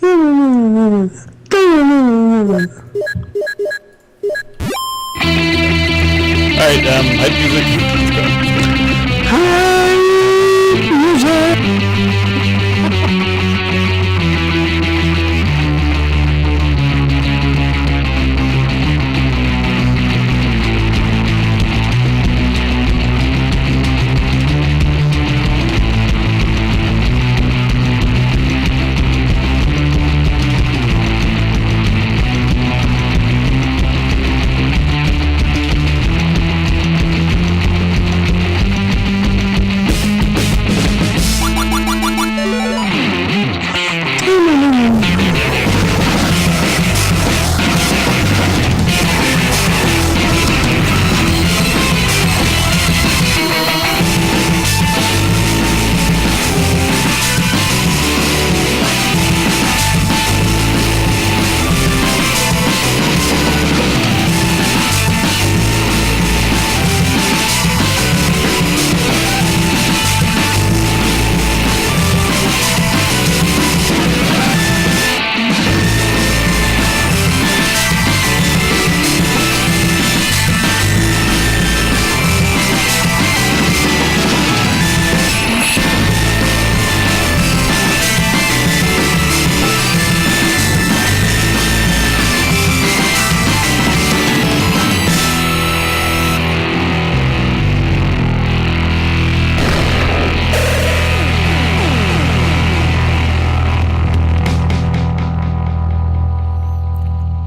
Alright, hype music. Let's go. Hype music.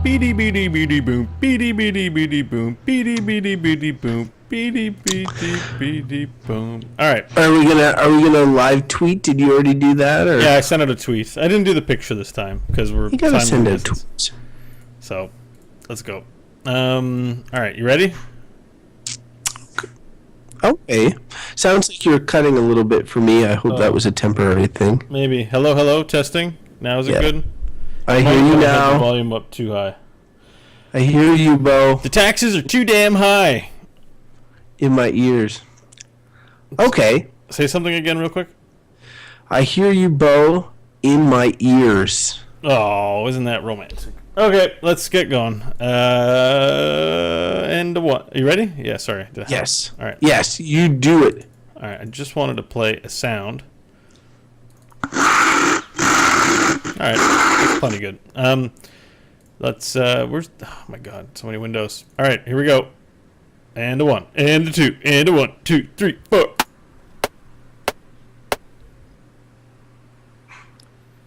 Beady beady beady boom, beady beady beady boom, beady beady beady boom, beady beady beady boom. All right. Are we gonna live tweet? Did you already do that? Or? Yeah, I sent out a tweet. I didn't do the picture this time because we're. You gotta send out tweets. So, let's go. All right, you ready? Okay. Sounds like you're cutting a little bit for me. I hope that was a temporary thing. Maybe. Hello, hello. Testing. Now is it good? I hear you now. Have the volume up too high. I hear you, Bo. The taxes are too damn high. In my ears. Okay. Say something again real quick. I hear you, Bo, in my ears. Oh, isn't that romantic? Okay, let's get going. And what? Are you ready? Yeah, sorry. Yes. All right. Yes, you do it. All right, I just wanted to play a sound. All right, that's plenty good. Let's, where's, oh my god, so many windows. All right, here we go. And a 1, and a 2, and a 1, 2, 3, 4.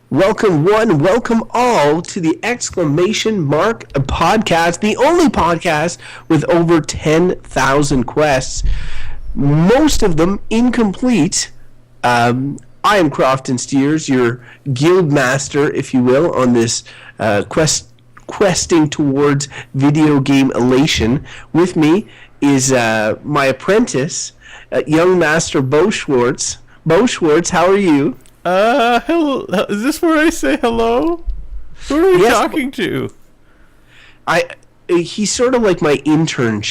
Welcome one, welcome all to the Exclamation Mark podcast, the only podcast with over 10,000 quests, most of them incomplete. I am Crofton Steers, your guild master, if you will, on this questing towards video game elation. With me is my apprentice, young master Bo Schwartz. Bo Schwartz, how are you? Hello. Is this where I say hello? Who are we talking to? He's sort of like my intern,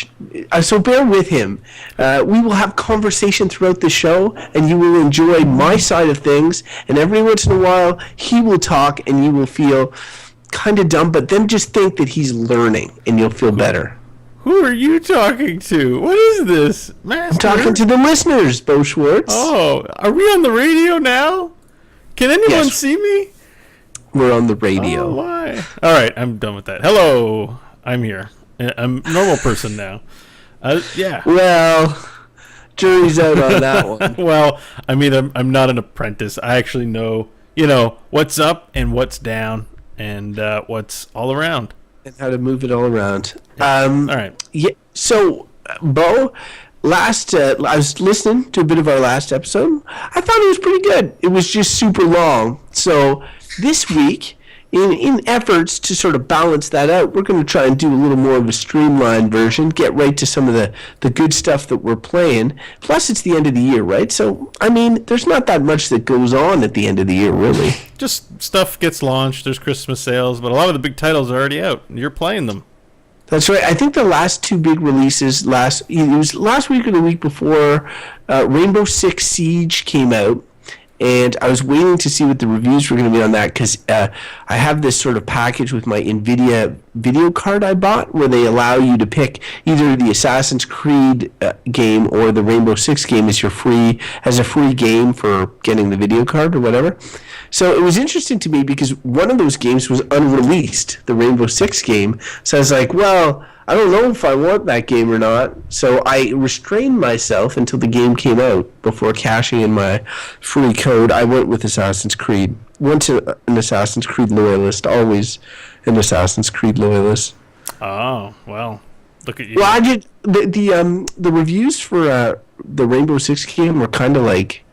so bear with him. We will have conversation throughout the show, and you will enjoy my side of things, and every once in a while, he will talk, and you will feel kind of dumb, but then just think that he's learning, and you'll feel better. Who are you talking to? What is this, Master? I'm talking to the listeners, Bo Schwartz. Oh, are we on the radio now? Can anyone see me? We're on the radio. Oh, why? All right, I'm done with that. Hello, I'm here. I'm a normal person now. Yeah. Well, jury's out on that one. Well, I mean, I'm not an apprentice. I actually know, what's up and what's down and what's all around. And how to move it all around. All right. Yeah. So, Bo, I was listening to a bit of our last episode. I thought it was pretty good. It was just super long. So this week, in efforts to sort of balance that out, we're going to try and do a little more of a streamlined version, get right to some of the good stuff that we're playing. Plus, it's the end of the year, right? So, I mean, there's not that much that goes on at the end of the year, really. Just stuff gets launched, there's Christmas sales, but a lot of the big titles are already out. You're playing them. That's right. I think the last two big releases, it was last week or the week before, Rainbow Six Siege came out, and I was waiting to see what the reviews were going to be on that because I have this sort of package with my NVIDIA video card I bought where they allow you to pick either the Assassin's Creed game or the Rainbow Six game as a free game for getting the video card or whatever. So it was interesting to me because one of those games was unreleased, the Rainbow Six game. So I was like, well, I don't know if I want that game or not. So I restrained myself until the game came out before cashing in my free code. I went with Assassin's Creed. Once an Assassin's Creed loyalist, always an Assassin's Creed loyalist. Oh, well, look at you. Well, I did the reviews for the Rainbow Six game were kind of like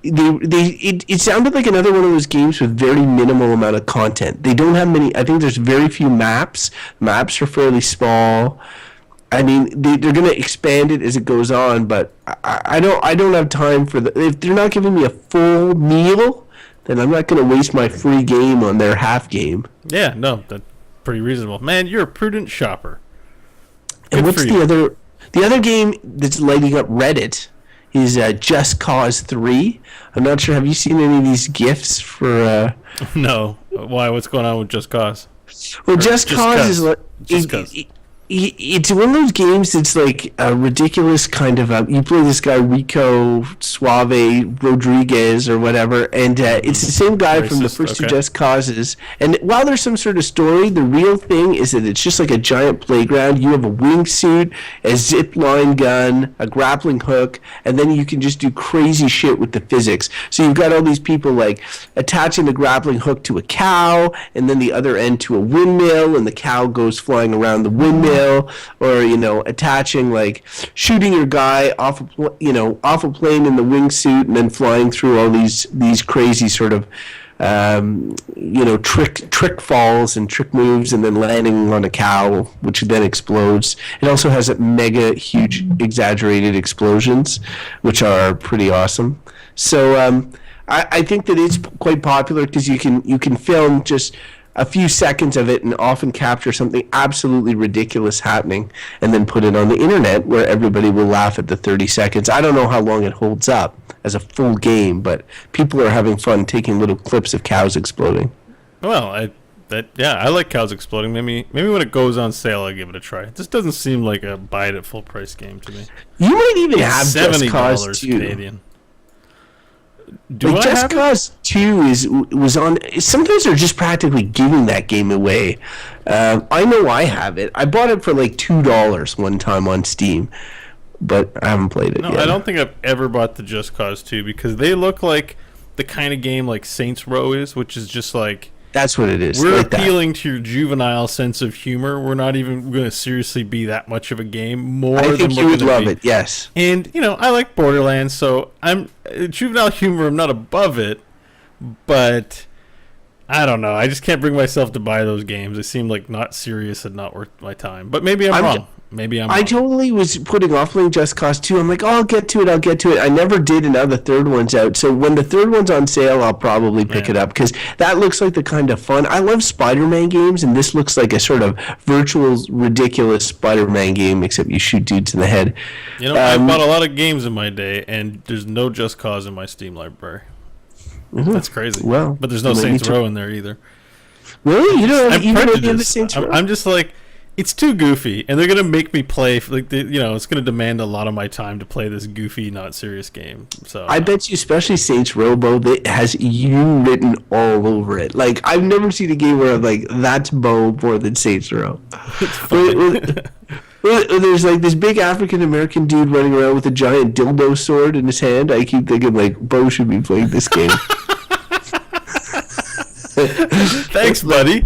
it sounded like another one of those games with very minimal amount of content. They don't have many. I think there's very few maps. Maps are fairly small. I mean, they're going to expand it as it goes on, but I don't have time for if they're not giving me a full meal, then I'm not going to waste my free game on their half game. Yeah, no, that's pretty reasonable. Man, you're a prudent shopper. Good and what's for you. the other game that's lighting up Reddit is Just Cause 3. I'm not sure. Have you seen any of these GIFs for... No. Why? What's going on with Just Cause? Well, Just Cause is like... It's one of those games that's like a ridiculous kind of... you play this guy, Rico Suave Rodriguez or whatever, and it's the same guy from the first two Just Causes. And while there's some sort of story, the real thing is that it's just like a giant playground. You have a wingsuit, a zip line gun, a grappling hook, and then you can just do crazy shit with the physics. So you've got all these people like attaching the grappling hook to a cow, and then the other end to a windmill, and the cow goes flying around the windmill. Or attaching like shooting your guy off a plane in the wingsuit and then flying through all these crazy sort of trick falls and trick moves and then landing on a cow which then explodes. It also has mega huge exaggerated explosions which are pretty awesome. So I think that it's quite popular because you can film just a few seconds of it and often capture something absolutely ridiculous happening and then put it on the internet where everybody will laugh at the 30 seconds. I don't know how long it holds up as a full game, but people are having fun taking little clips of cows exploding. Well, I like cows exploding. Maybe when it goes on sale, I'll give it a try. This doesn't seem like a buy it at full price game to me. You might even have $70 Just Cause 2. Canadian. Just Cause 2 was on. Sometimes they're just practically giving that game away. I know I have it. I bought it for like $2 one time on Steam, but I haven't played it yet. I don't think I've ever bought the Just Cause 2 because they look like the kind of game like Saints Row is, which is just like... That's what it is. We're like appealing to your juvenile sense of humor. We're not even going to seriously be that much of a game. I think you would love it, yes. And, I like Borderlands, so juvenile humor, I'm not above it, but I don't know. I just can't bring myself to buy those games. They seem like not serious and not worth my time. But maybe I'm wrong. I totally was putting off playing Just Cause 2. I'm like, I'll get to it. I never did, and now the third one's out. So when the third one's on sale, I'll probably pick it up, because that looks like the kind of fun. I love Spider-Man games, and this looks like a sort of virtual, ridiculous Spider-Man game, except you shoot dudes in the head. I bought a lot of games in my day, and there's no Just Cause in my Steam library. Mm-hmm. That's crazy. Well, but there's no Saints Row in there either. Really? You don't have even any of the Saints Row? I'm just like... It's too goofy, and they're gonna make me play. It's gonna demand a lot of my time to play this goofy, not serious game. So I bet you, especially Saints Row, Bo, that has you written all over it. Like, I've never seen a game where I'm like, that's Bo more than Saints Row. There's like this big African American dude running around with a giant dildo sword in his hand. I keep thinking like Bo should be playing this game. Thanks, buddy.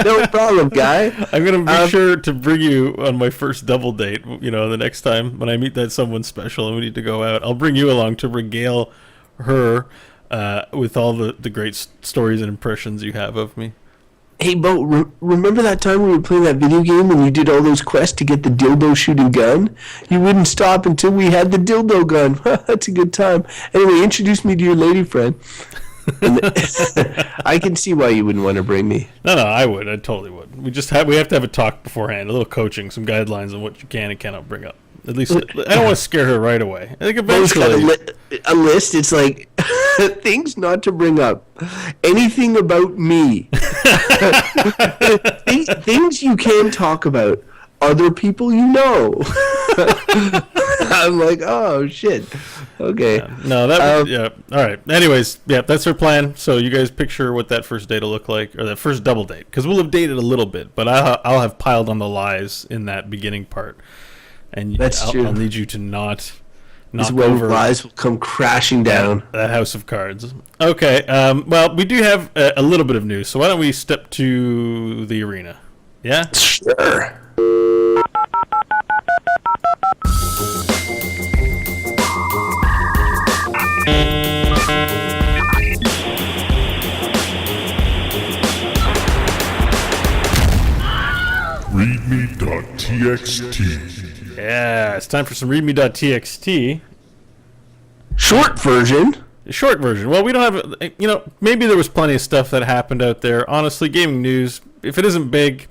No problem, guy. I'm going to be sure to bring you on my first double date, the next time when I meet that someone special and we need to go out. I'll bring you along to regale her with all the great stories and impressions you have of me. Hey, Bo, remember that time we were playing that video game and you did all those quests to get the dildo shooting gun? You wouldn't stop until we had the dildo gun. That's a good time. Anyway, introduce me to your lady friend. I can see why you wouldn't want to bring me. No, I would. I totally would. We have to have a talk beforehand, a little coaching, some guidelines on what you can and cannot bring up. At least I don't want to scare her right away. I think Bo's got eventually. a list. It's like things not to bring up. Anything about me. Things you can talk about. Other people you know. I'm like, oh shit. Okay. No, that yeah. All right. Anyways, yeah, that's our plan. So you guys picture what that first date will look like, or that first double date, because we'll have dated a little bit, but I'll have piled on the lies in that beginning part, and That's true. I'll need you to not knock As well, over lies will come crashing down. that house of cards. Okay. Well, we do have a little bit of news, so why don't we step to the arena? Yeah. Sure. readme.txt. Yeah, it's time for some readme.txt. Short version. The short version. Well, we don't have, maybe there was plenty of stuff that happened out there. Honestly, gaming news, if it isn't big,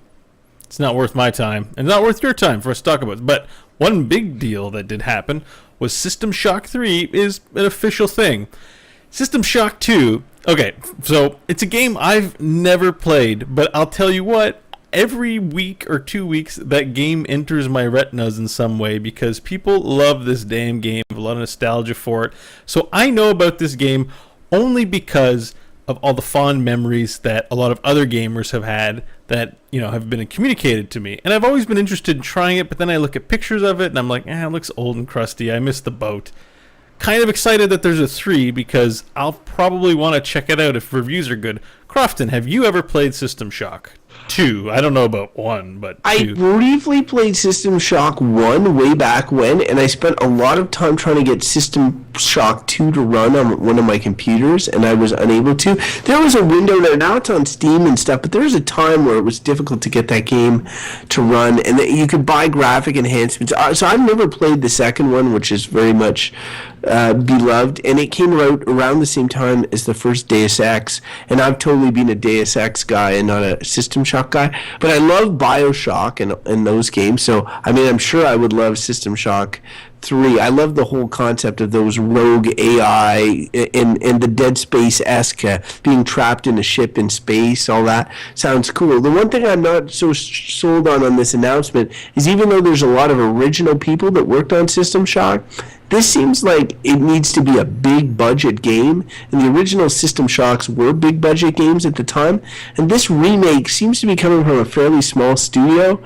it's not worth my time, and not worth your time for us to talk about. But one big deal that did happen was System Shock 3 is an official thing. System Shock 2, okay, so it's a game I've never played, but I'll tell you what, every week or 2 weeks, that game enters my retinas in some way because people love this damn game, have a lot of nostalgia for it. So I know about this game only because of all the fond memories that a lot of other gamers have had that, have been communicated to me. And I've always been interested in trying it, but then I look at pictures of it and I'm like, it looks old and crusty. I missed the boat. Kind of excited that there's a 3 because I'll probably want to check it out if reviews are good. Crofton, have you ever played System Shock 2? I don't know about 1, but 2. I briefly played System Shock 1 way back when, and I spent a lot of time trying to get System Shock 2 to run on one of my computers, and I was unable to. There was a window there, now it's on Steam and stuff, but there was a time where it was difficult to get that game to run, and that you could buy graphic enhancements. So I've never played the second one, which is very much beloved, and it came out around the same time as the first Deus Ex, and I've totally been a Deus Ex guy and not a System Shock guy, but I love BioShock and those games, so I'm sure I would love System Shock 3. I love the whole concept of those rogue AI and the Dead Space-esque being trapped in a ship in space, all that sounds cool. The one thing I'm not so sold on this announcement is even though there's a lot of original people that worked on System Shock, this seems like it needs to be a big budget game, and the original System Shocks were big budget games at the time, and this remake seems to be coming from a fairly small studio.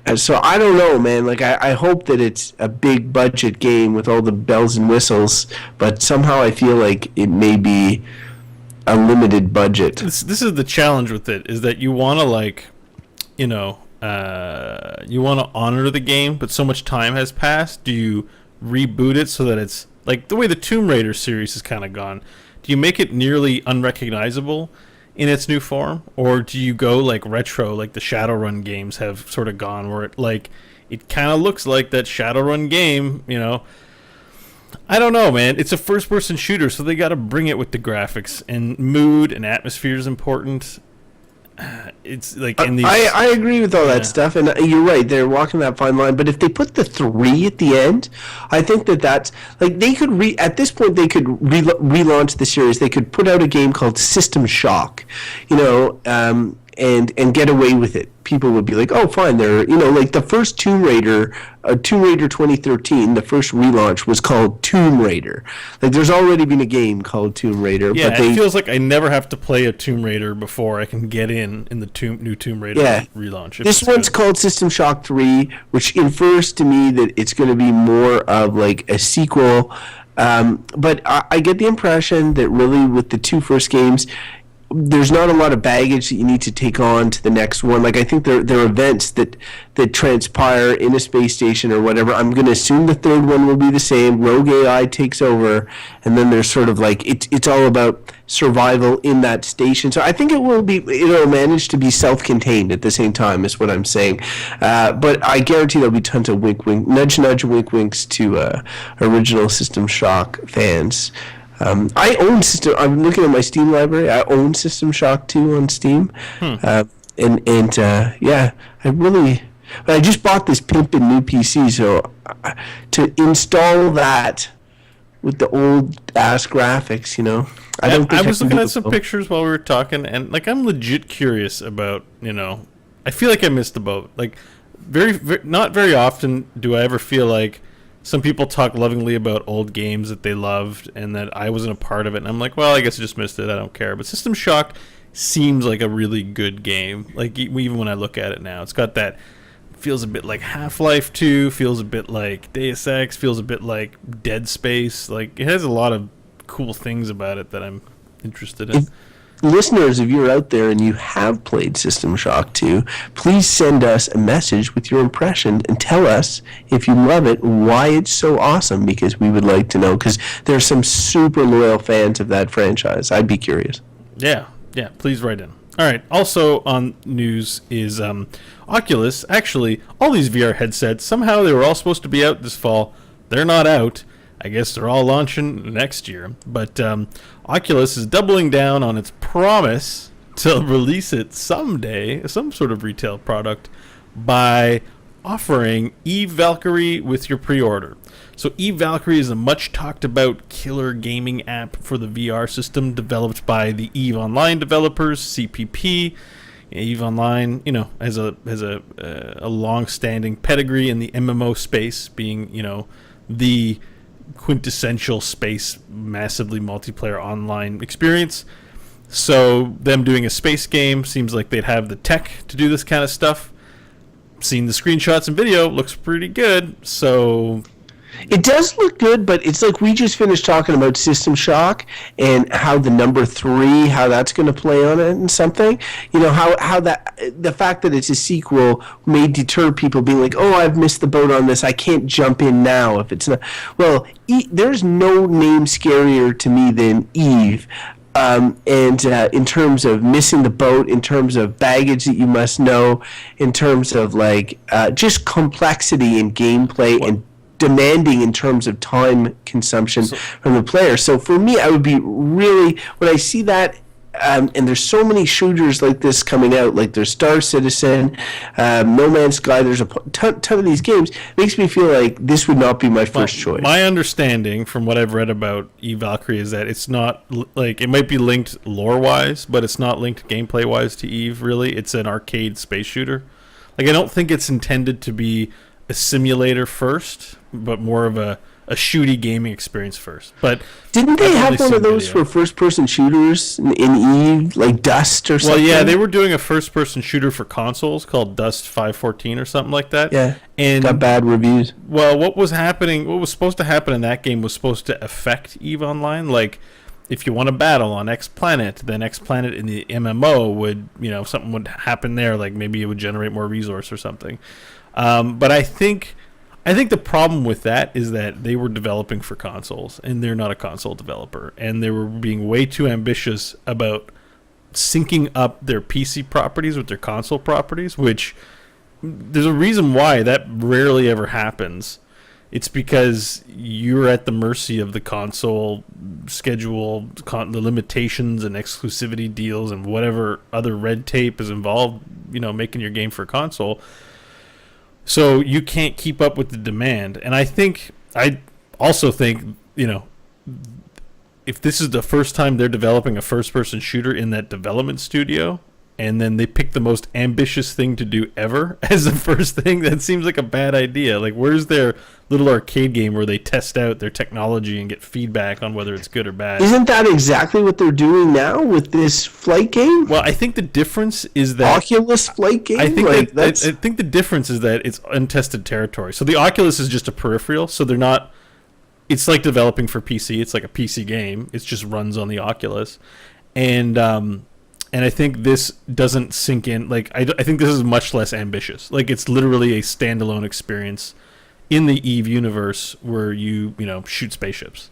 And so I don't know, man. Like I hope that it's a big budget game with all the bells and whistles, but somehow I feel like it may be a limited budget. This is the challenge with it, is that you want to you want to honor the game, but so much time has passed. Do you reboot it so that it's like the way the Tomb Raider series has kind of gone? Do you make it nearly unrecognizable in its new form, or do you go like retro, like the Shadowrun games have sort of gone, where it kind of looks like that Shadowrun game? I don't know, man. It's a first-person shooter, so they got to bring it with the graphics, and mood and atmosphere is important. It's like in these. I agree with all that stuff, and you're right. They're walking that fine line. But if they put the 3 at the end, I think that's like they could at this point they could relaunch the series. They could put out a game called System Shock, and get away with it. People would be like, oh, fine. They're like the first Tomb Raider 2013. The first relaunch was called Tomb Raider. Like there's already been a game called Tomb Raider. Yeah, but it feels like I never have to play a Tomb Raider before I can get in the new Tomb Raider relaunch. This one's called System Shock 3, which infers to me that it's going to be more of like a sequel. But I get the impression that really with the 2 first games, there's not a lot of baggage that you need to take on to the next one. Like I think there are events that transpire in a space station or whatever. I'm going to assume the 3rd one will be the same. Rogue AI takes over, and then there's sort of like it's all about survival in that station. So I think it'll manage to be self-contained at the same time, is what I'm saying. But I guarantee there'll be tons of nudge wink winks to original System Shock fans. I own I'm looking at my Steam library. I own System Shock 2 on Steam, I really But I just bought this pimpin' new PC, so to install that with the old ass graphics, I don't think I was can looking do at some it. pictures while we were talking, and like I'm legit curious about, I feel like I missed the boat. Like not very often do I ever feel like some people talk lovingly about old games that they loved and that I wasn't a part of it, and I'm like, well, I guess I just missed it. I don't care. But System Shock seems like a really good game. Like even when I look at it now, it's got that. Feels a bit like Half-Life 2, feels a bit like Deus Ex, feels a bit like Dead Space. Like, it has a lot of cool things about it that I'm interested in. Listeners, if you're out there and you have played System Shock 2, please send us a message with your impression and tell us, if you love it, why it's so awesome, because we would like to know, because there are some super loyal fans of that franchise. I'd be curious. Yeah, please write in. All right, also on news is Oculus. Actually, all these VR headsets, somehow they were all supposed to be out this fall. They're not out. I guess they're all launching next year. But Oculus is doubling down on its promise to release it someday, some sort of retail product, by offering Eve Valkyrie with your pre-order. So Eve Valkyrie is a much talked about killer gaming app for the VR system developed by the Eve Online developers, CPP. Eve Online, has a long-standing pedigree in the MMO space, being, the quintessential space, massively multiplayer online experience. So them doing a space game seems like they'd have the tech to do this kind of stuff. Seen the screenshots and video, looks pretty good. So it does look good, but it's like we just finished talking about System Shock and how the number 3, how that's going to play on it and something. How that the fact that it's a sequel may deter people being like, oh, I've missed the boat on this. I can't jump in now if it's not. Well, there's no name scarier to me than Eve. And in terms of missing the boat, in terms of baggage that you must know, in terms of just complexity in gameplay and demanding in terms of time consumption from the player. So for me, I would be really, when I see that, and there's so many shooters like this coming out, like there's Star Citizen, No Man's Sky, there's a ton of these games, makes me feel like this would not be my first choice. My understanding from what I've read about Eve Valkyrie is that it's not, it might be linked lore-wise, but it's not linked gameplay-wise to Eve, really. It's an arcade space shooter. I don't think it's intended to be a simulator first, but more of a shooty gaming experience first. But didn't they have one of those for first-person shooters in Eve, like Dust or something? Well, yeah, they were doing a first-person shooter for consoles called Dust 514 or something like that. Yeah, and got bad reviews. Well, what was supposed to happen in that game was supposed to affect Eve Online. Like, if you won a battle on X Planet, then X Planet in the MMO would, something would happen there. Like maybe it would generate more resource or something. But I think the problem with that is that they were developing for consoles, and they're not a console developer, and they were being way too ambitious about syncing up their PC properties with their console properties, which there's a reason why that rarely ever happens. It's because you're at the mercy of the console schedule, the limitations and exclusivity deals and whatever other red tape is involved, making your game for a console. So you can't keep up with the demand. And I also think, if this is the first time they're developing a first-person shooter in that development studio, and then they pick the most ambitious thing to do ever as the first thing, that seems like a bad idea. Like, where's their little arcade game where they test out their technology and get feedback on whether it's good or bad? Isn't that exactly what they're doing now with this flight game? Well, I think the difference is that Oculus flight game. I think I think the difference is that it's untested territory. So the Oculus is just a peripheral. So they're not. It's like developing for PC. It's like a PC game. It just runs on the Oculus, and I think this doesn't sink in. Like I think this is much less ambitious. Like it's literally a standalone experience in the Eve universe where you shoot spaceships.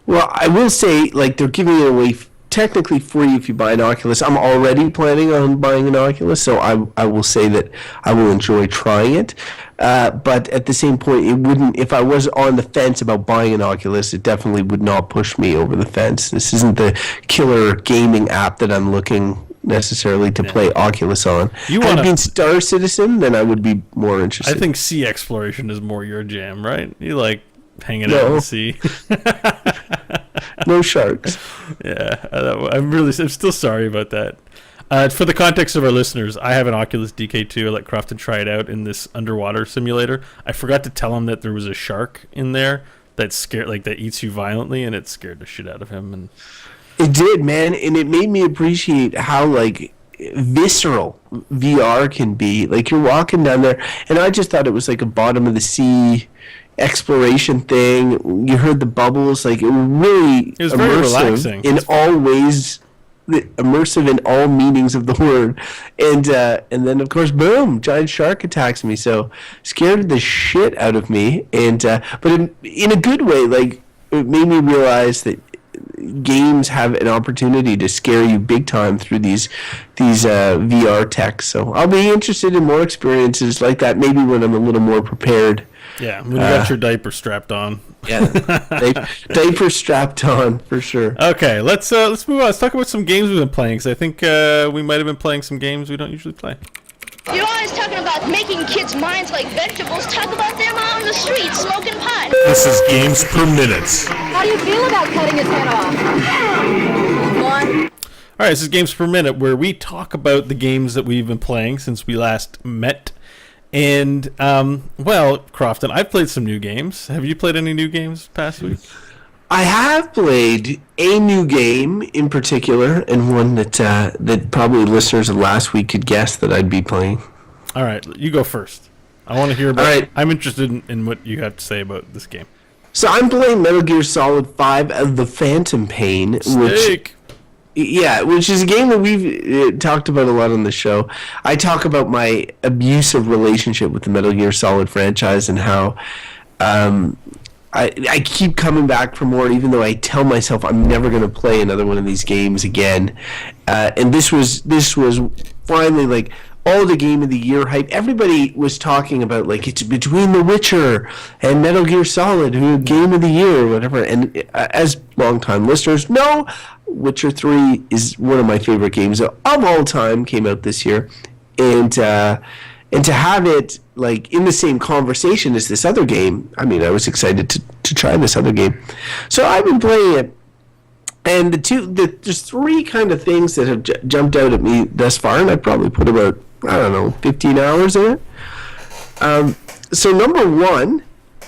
Well, I will say, like, they're giving it away technically free if you buy an Oculus. I'm already planning on buying an Oculus, so I will say that I will enjoy trying it. But at the same point, it wouldn't. If I was on the fence about buying an Oculus, it definitely would not push me over the fence. This isn't the killer gaming app that I'm looking necessarily to play Oculus on. You Had wanna- it been Star Citizen, then I would be more interested. I think sea exploration is more your jam, right? You like hanging out in the sea. No sharks. Yeah, I'm still sorry about that. For the context of our listeners, I have an Oculus DK2. I let Crofton try it out in this underwater simulator. I forgot to tell him that there was a shark in there that eats you violently, and it scared the shit out of him. And It did, man, and it made me appreciate how like visceral VR can be. Like you're walking down there, and I just thought it was like a bottom of the sea exploration thing. You heard the bubbles, like it was very immersive relaxing. in all ways. Immersive in all meanings of the word, and then of course, boom! Giant shark attacks me. So scared the shit out of me, and but in a good way. Like it made me realize that games have an opportunity to scare you big time through these VR tech. So I'll be interested in more experiences like that. Maybe when I'm a little more prepared. yeah, when you got your diaper strapped on. Yeah, diaper strapped on for sure. Okay, let's move on. Let's talk about some games we've been playing, because I think we might have been playing some games we don't usually play. You're always talking about making kids' minds like vegetables. Talk about them out on the street smoking pot. This is Games Per Minute. How do you feel about cutting his head off? One. All right, this is Games Per Minute, where we talk about the games that we've been playing since we last met. And, well, Crofton, I've played some new games. Have you played any new games past week? I have played a new game in particular, and one that probably listeners of last week could guess that I'd be playing. All right, you go first. I want to hear about All right. I'm interested in what you have to say about this game. So I'm playing Metal Gear Solid 5 The Phantom Pain, which is a game that we've talked about a lot on the show. I talk about my abusive relationship with the Metal Gear Solid franchise and how I keep coming back for more, even though I tell myself I'm never going to play another one of these games again. And this was finally like all the Game of the Year hype. Everybody was talking about like it's between The Witcher and Metal Gear Solid, who Game of the Year or whatever. And as longtime listeners know, Witcher 3 is one of my favorite games of all time. Came out this year, and to have it like in the same conversation as this other game, I mean, I was excited to try this other game. So I've been playing it, and there's three kind of things that have jumped out at me thus far, and I probably put about 15 hours in it. So number one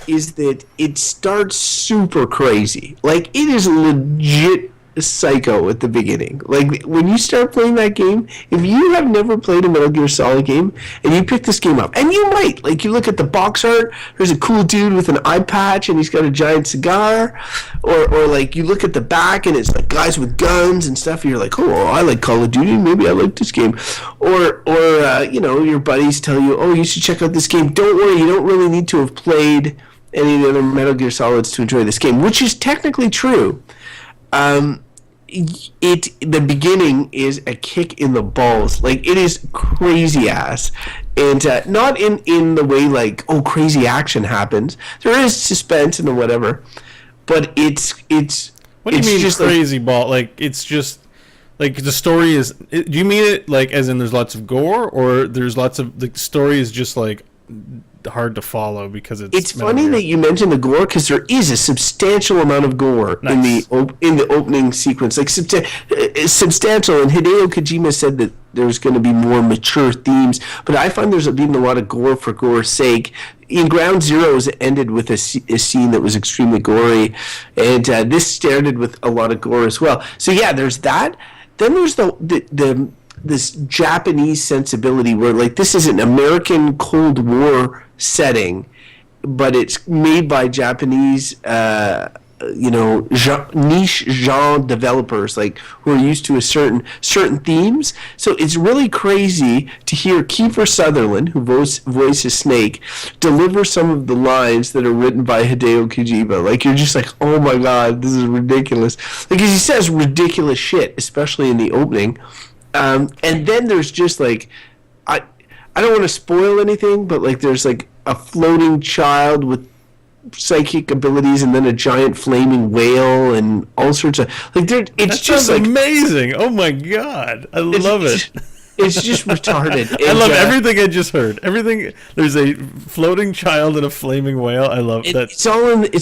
is that it starts super crazy. Like it is legit psycho at the beginning. Like when you start playing that game, if you have never played a Metal Gear Solid game and you pick this game up, and you might, like you look at the box art, there's a cool dude with an eye patch and he's got a giant cigar, or like you look at the back and it's like guys with guns and stuff, and you're like, oh, I like Call of Duty, maybe I like this game. Or your buddies tell you, oh, you should check out this game. Don't worry, you don't really need to have played any of the other Metal Gear Solids to enjoy this game, which is technically true. The beginning is a kick in the balls. Like it is crazy ass, and not in the way like crazy action happens. There is suspense and whatever, but it's. What do you mean just crazy ball? Like it's just like the story is. Do you mean it like as in there's lots of gore, or there's lots of the story is just like hard to follow because it's funny that you mentioned the gore, because there is a substantial amount of gore in the opening sequence, like substantial. And Hideo Kojima said that there's going to be more mature themes, but I find there's been a lot of gore for gore's sake. In Ground Zeroes, it ended with a scene that was extremely gory, and this started with a lot of gore as well. So yeah, there's that. Then there's this Japanese sensibility where like this is an American Cold War setting, but it's made by Japanese niche genre developers like who are used to a certain themes. So it's really crazy to hear Kiefer Sutherland, who voices Snake, deliver some of the lines that are written by Hideo Kojima. Like you're just like, oh my god, this is ridiculous. Like he says ridiculous shit, especially in the opening. And then there's just like, I don't want to spoil anything, but like there's like a floating child with psychic abilities, and then a giant flaming whale, and all sorts of like. It's That just sounds like amazing. Oh my god, I love it. It's just retarded. I And, love everything I just heard. Everything. There's a floating child and a flaming whale. I love that. It's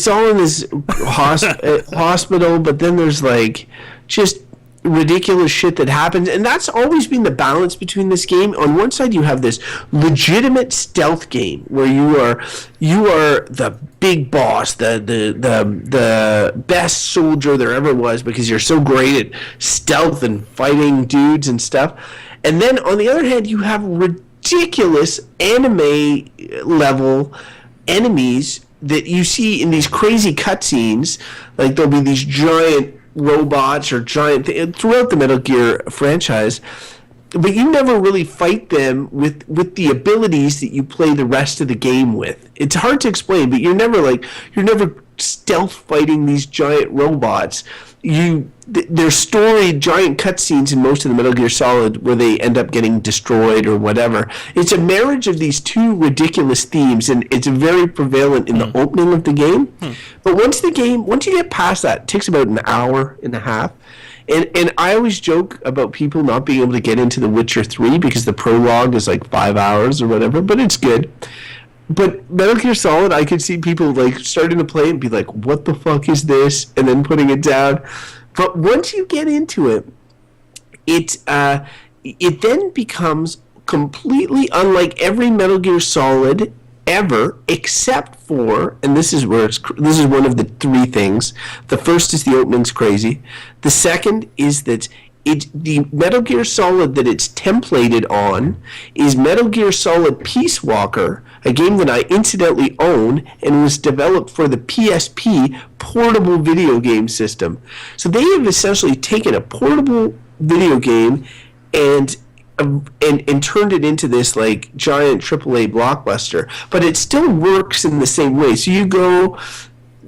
all in this hospital, but then there's like just ridiculous shit that happens, and that's always been the balance between this game. On one side, you have this legitimate stealth game where you are the big boss, the best soldier there ever was, because you're so great at stealth and fighting dudes and stuff. And then on the other hand, you have ridiculous anime level enemies that you see in these crazy cutscenes. Like there'll be these giant robots or giant throughout the Metal Gear franchise, but you never really fight them with the abilities that you play the rest of the game with. It's hard to explain, but you're never stealth fighting these giant robots. There's storied giant cutscenes in most of the Metal Gear Solid where they end up getting destroyed or whatever. It's a marriage of these two ridiculous themes, and it's very prevalent in the opening of the game. But once you get past that, it takes about an hour and a half. And I always joke about people not being able to get into The Witcher 3 because the prologue is like 5 hours or whatever, but it's good. But Metal Gear Solid, I could see people like starting to play and be like, what the fuck is this? And then putting it down. But once you get into it, it then becomes completely unlike every Metal Gear Solid ever, except for, and this is one of the three things. The first is the opening's crazy. The second is that the Metal Gear Solid that it's templated on is Metal Gear Solid Peace Walker, a game that I incidentally own and was developed for the PSP portable video game system. So they have essentially taken a portable video game and turned it into this like giant AAA blockbuster, but it still works in the same way. So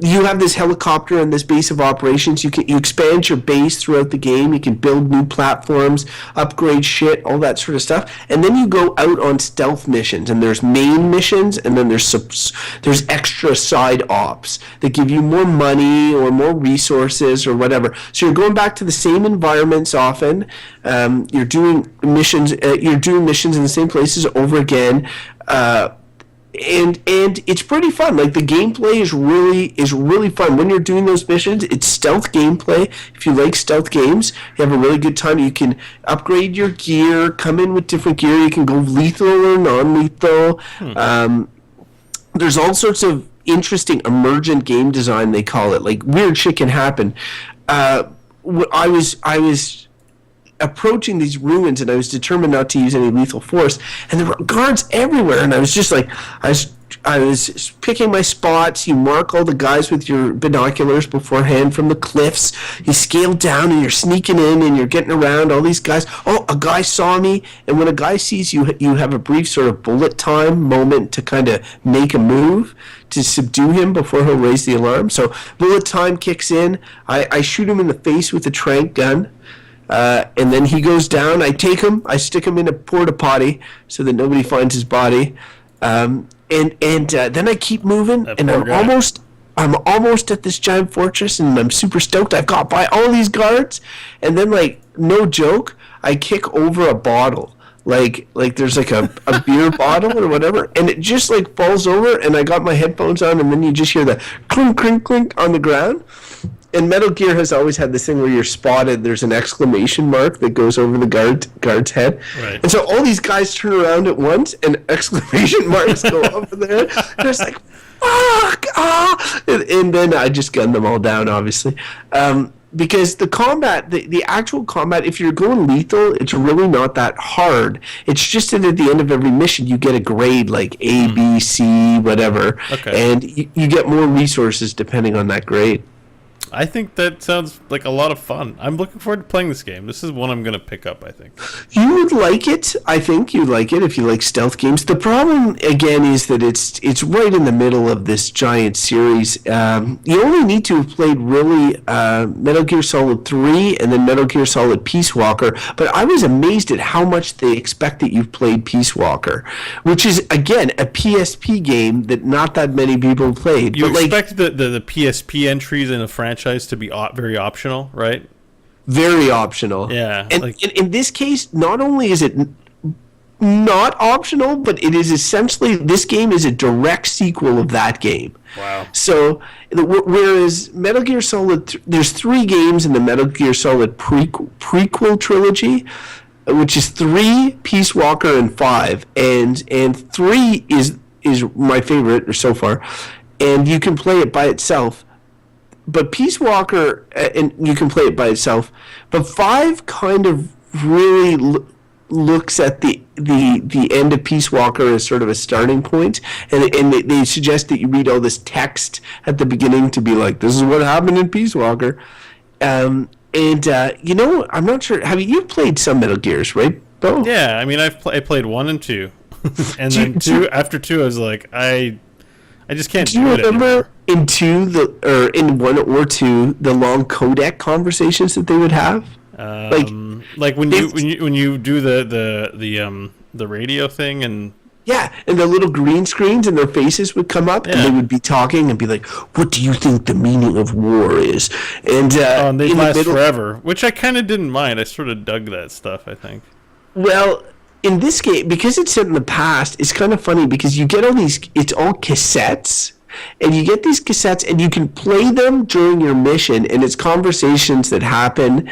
you have this helicopter and this base of operations. You expand your base throughout the game. You can build new platforms, upgrade shit, all that sort of stuff. And then you go out on stealth missions. And there's main missions, and then there's extra side ops that give you more money or more resources or whatever. So you're going back to the same environments often. You're doing missions. You're doing missions in the same places over again. And it's pretty fun. Like the gameplay is really fun when you're doing those missions. It's stealth gameplay. If you like stealth games, you have a really good time. You can upgrade your gear, come in with different gear. You can go lethal or non-lethal. There's all sorts of interesting emergent game design, they call it. Like weird shit can happen. I was approaching these ruins, and I was determined not to use any lethal force, and there were guards everywhere, and I was just like, I was picking my spots. You mark all the guys with your binoculars beforehand from the cliffs. You scale down, and you're sneaking in, and you're getting around all these guys. Oh, a guy saw me, and when a guy sees you, you have a brief sort of bullet time moment to kind of make a move to subdue him before he'll raise the alarm. So bullet time kicks in. I shoot him in the face with a tranq gun. And then he goes down. I take him. I stick him in a porta potty so that nobody finds his body. And then I keep moving, and I'm almost at this giant fortress, and I'm super stoked. I've got by all these guards, and then like no joke, I kick over a bottle. Like there's like a beer bottle or whatever, and it just like falls over, and I got my headphones on, and then you just hear the clink clink clink on the ground. And Metal Gear has always had this thing where you're spotted. There's an exclamation mark that goes over the guard's head. Right. And so all these guys turn around at once, and exclamation marks go over there. And it's like, fuck! Ah! And then I just gun them all down, obviously. Because the combat, the actual combat, if you're going lethal, it's really not that hard. It's just that at the end of every mission, you get a grade like A, B, C, whatever. Okay. And you get more resources depending on that grade. I think that sounds like a lot of fun. I'm looking forward to playing this game. This is one I'm going to pick up, I think. You would like it. I think you'd like it if you like stealth games. The problem, again, is that it's right in the middle of this giant series. You only need to have played really Metal Gear Solid 3 and then Metal Gear Solid Peace Walker. But I was amazed at how much they expect that you've played Peace Walker, which is, again, a PSP game that not that many people played. You but expect the PSP entries in a franchise to be very optional, right? Very optional. Yeah. And in this case, not only is it not optional, but it is essentially, this game is a direct sequel of that game. Wow. So, whereas Metal Gear Solid, there's 3 games in the Metal Gear Solid prequel trilogy, which is 3, Peace Walker, and 5. And 3 is my favorite so far. And you can play it by itself. But Peace Walker, and you can play it by itself. But 5 kind of really looks at the end of Peace Walker as sort of a starting point, and they suggest that you read all this text at the beginning to be like, this is what happened in Peace Walker. I'm not sure. You've played some Metal Gears, right, Bo? Yeah, I mean, I played 1 and 2, and then 2. After 2, I was like, I just can't do it anymore. Do you remember in 1 or 2 the long codec conversations that they would have? Like when you do the radio thing, and yeah, and the little green screens and their faces would come up, and they would be talking and be like, "What do you think the meaning of war is?" And they last forever, which I kind of didn't mind. I sort of dug that stuff, I think. Well, in this game, because it's set in the past, it's kind of funny because you get all these. It's all cassettes. And you get these cassettes, and you can play them during your mission, and it's conversations that happen,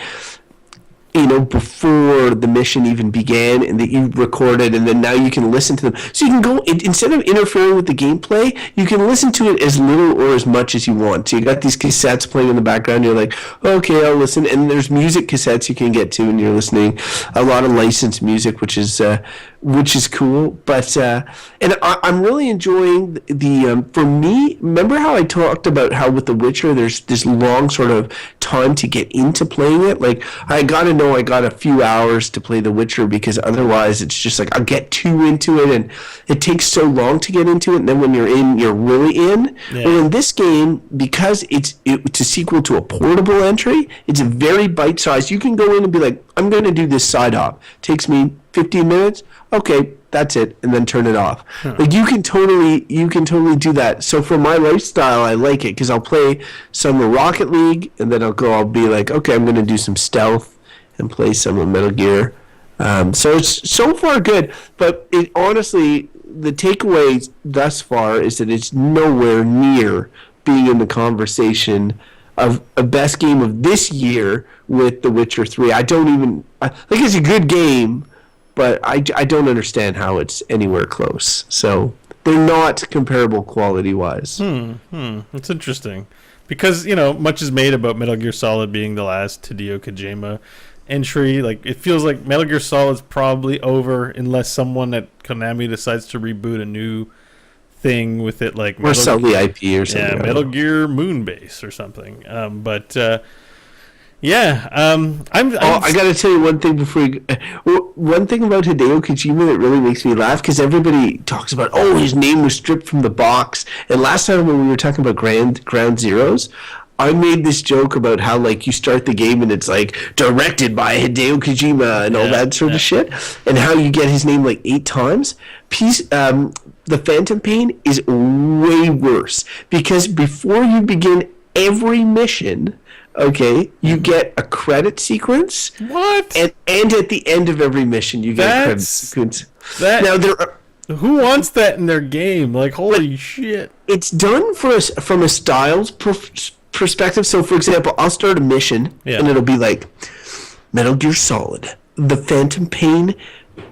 before the mission even began, and that you recorded, and then now you can listen to them. So you can go, instead of interfering with the gameplay, you can listen to it as little or as much as you want. So you got these cassettes playing in the background, you're like, okay, I'll listen. And there's music cassettes you can get to, and you're listening a lot of licensed music, which is cool. But and I'm really enjoying the for me, remember how I talked about how with The Witcher there's this long sort of time to get into playing it? Like, I gotta know I got a few hours to play The Witcher, because otherwise it's just like I'll get too into it, and it takes so long to get into it, and then when you're in, you're really in. Yeah. Well, in this game, because it's a sequel to a portable entry, it's a very bite-sized. You can go in and be like, I'm going to do this side op. Takes me 15 minutes. Okay, that's it, and then turn it off. Like, you can totally do that. So for my lifestyle, I like it, because I'll play some Rocket League, and then I'll be like, okay, I'm going to do some stealth and play some of Metal Gear. So it's so far good, but it honestly, the takeaway thus far is that it's nowhere near being in the conversation of a best game of this year with The Witcher 3. I don't even, it's a good game, but I don't understand how it's anywhere close. So they're not comparable quality-wise. It's interesting. Because, much is made about Metal Gear Solid being the last Hideo Kojima entry. Like, it feels like Metal Gear Solid's probably over unless someone at Konami decides to reboot a new thing with it, like or sell the IP or something. Yeah, Metal Gear Moonbase or something. I gotta tell you one thing before one thing about Hideo Kojima that really makes me laugh, because everybody talks about, his name was stripped from the box, and last time when we were talking about Ground Zeroes, I made this joke about how, like, you start the game and it's like directed by Hideo Kojima and all that sort of shit, and how you get his name like 8 times. The Phantom Pain is way worse, because before you begin every mission, okay, you get a credit sequence. What? And at the end of every mission, you get a credit sequence. Now who wants that in their game? Like, holy shit! It's done from a styles perspective. So, for example, I'll start a mission, and it'll be like Metal Gear Solid, The Phantom Pain,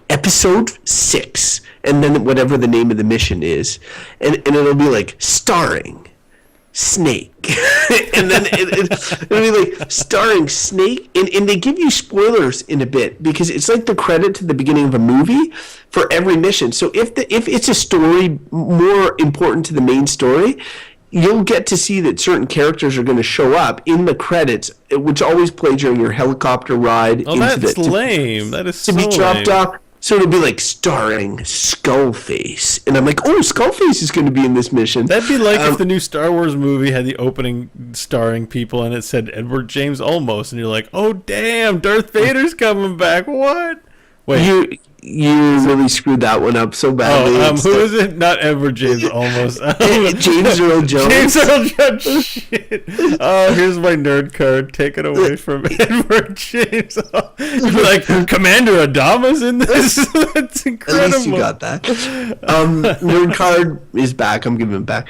Episode 6, and then whatever the name of the mission is, and it'll be like starring Snake, and then it'll be like starring Snake, and they give you spoilers in a bit, because it's like the credit to the beginning of a movie for every mission. So if it's a story more important to the main story, you'll get to see that certain characters are going to show up in the credits, which always play during your helicopter ride. Oh, that's lame. That is to so be dropped lame. off. So it'll be like starring Skullface, and I'm like, oh, Skullface is going to be in this mission. That'd be like if the new Star Wars movie had the opening starring people and it said Edward James Olmos, and you're like, oh damn, Darth Vader's coming back. What? Wait. You really screwed that one up so badly. Who is it? Not Edward James Olmos. James Earl Jones. James Earl Jones. Shit. Oh, here's my nerd card. Take it away from Edward James. You'd be like, Commander Adama's in this? That's incredible. At least you got that. Nerd card is back. I'm giving it back.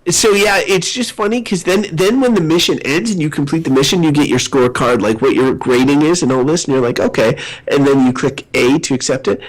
So yeah, it's just funny because then when the mission ends and you complete the mission, you get your scorecard, like what your grading is and all this, and you're like, okay, and then you click A to accept it,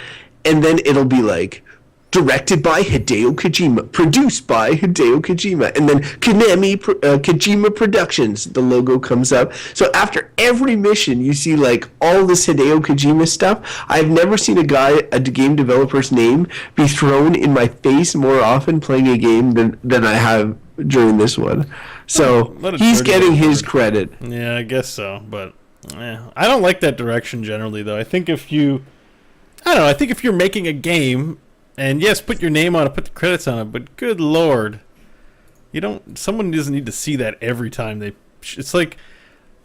and then it'll be like, directed by Hideo Kojima, produced by Hideo Kojima, and then Kojima Productions, the logo comes up. So after every mission, you see like all this Hideo Kojima stuff. I've never seen a game developer's name be thrown in my face more often playing a game than I have during this one. So he's getting his credit. Yeah, I guess so, but I don't like that direction generally, though. I think if you're making a game, and yes, put your name on it, put the credits on it, but good lord, someone doesn't need to see that every time it's like,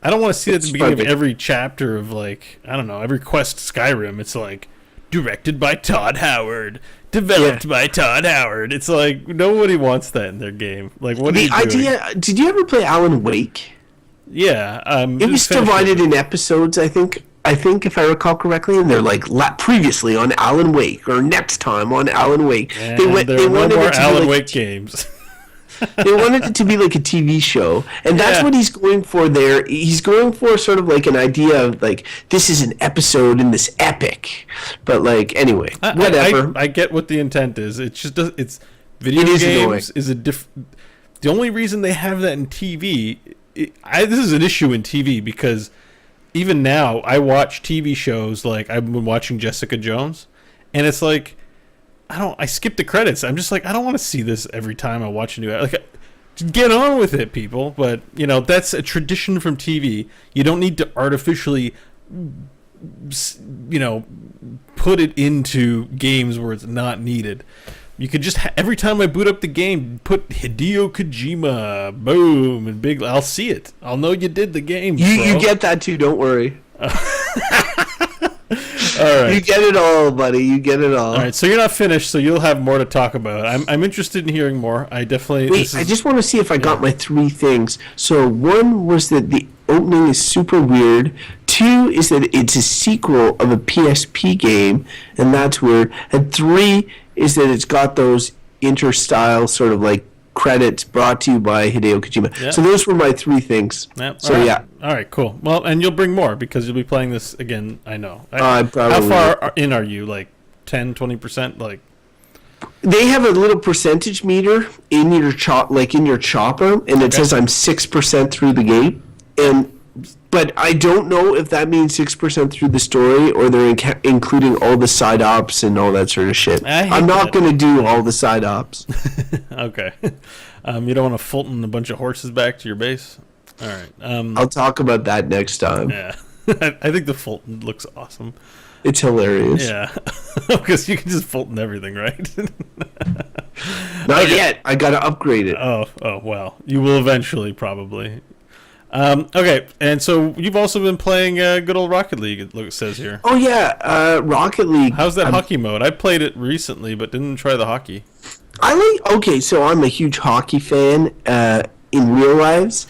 I don't want to see that at the beginning of every chapter of like, I don't know, every quest Skyrim. It's like, directed by Todd Howard, developed by Todd Howard. It's like, nobody wants that in their game. Like, what are you doing? Did you ever play Alan Wake? Yeah. It was divided in episodes, I think, if I recall correctly, and they're like previously on Alan Wake or next time on Alan Wake. And they wanted more Alan Wake games. They wanted it to be like a TV show, and that's what he's going for there. He's going for sort of like an idea of like, this is an episode in this epic, but like, anyway, whatever. I get what the intent is. It's just it's video games annoying. Is a different. The only reason they have that in TV, this is an issue in TV because even now I watch TV shows like I've been watching Jessica Jones, and it's like, I skip the credits. I'm just like, I don't want to see this every time I watch a new. Like, just get on with it, people. But that's a tradition from TV. You don't need to artificially, put it into games where it's not needed. You could just every time I boot up the game, put Hideo Kojima, boom, and big. I'll see it. I'll know you did the game. You get that too. Don't worry. All right. You get it all, buddy. You get it all. All right, so you're not finished, so you'll have more to talk about. I'm interested in hearing more. I definitely... Wait, I just want to see if I got my three things. So one was that the opening is super weird. Two is that it's a sequel of a PSP game, and that's weird. And three is that it's got those inter-style sort of like credits brought to you by Hideo Kojima. Yep. So those were my three things. Yep. So all right, cool. Well, and you'll bring more because you'll be playing this again. I know. How far in are you? Like 10, 20%? Like they have a little percentage meter in your chopper, and it says I'm 6% through the game, but I don't know if that means 6% through the story or they're including all the side ops and all that sort of shit. I'm not going to do all the side ops. Okay. You don't want to Fulton a bunch of horses back to your base? All right. I'll talk about that next time. Yeah. I think the Fulton looks awesome. It's hilarious. Yeah. Because you can just Fulton everything, right? Not yet. I got to upgrade it. Oh, well. You will eventually, probably. Okay, and so you've also been playing good old Rocket League, it says here. Oh, yeah, Rocket League. How's that hockey mode? I played it recently, but didn't try the hockey. So I'm a huge hockey fan in real lives,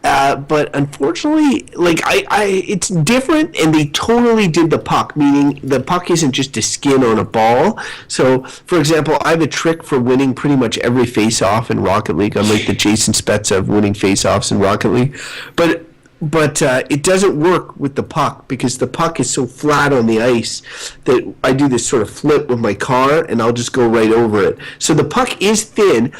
but unfortunately, it's different, and they totally did the puck, meaning the puck isn't just a skin on a ball. So, for example, I have a trick for winning pretty much every face-off in Rocket League. I'm like the Jason Spezza of winning face-offs in Rocket League. But it doesn't work with the puck because the puck is so flat on the ice that I do this sort of flip with my car, and I'll just go right over it. So the puck is thin,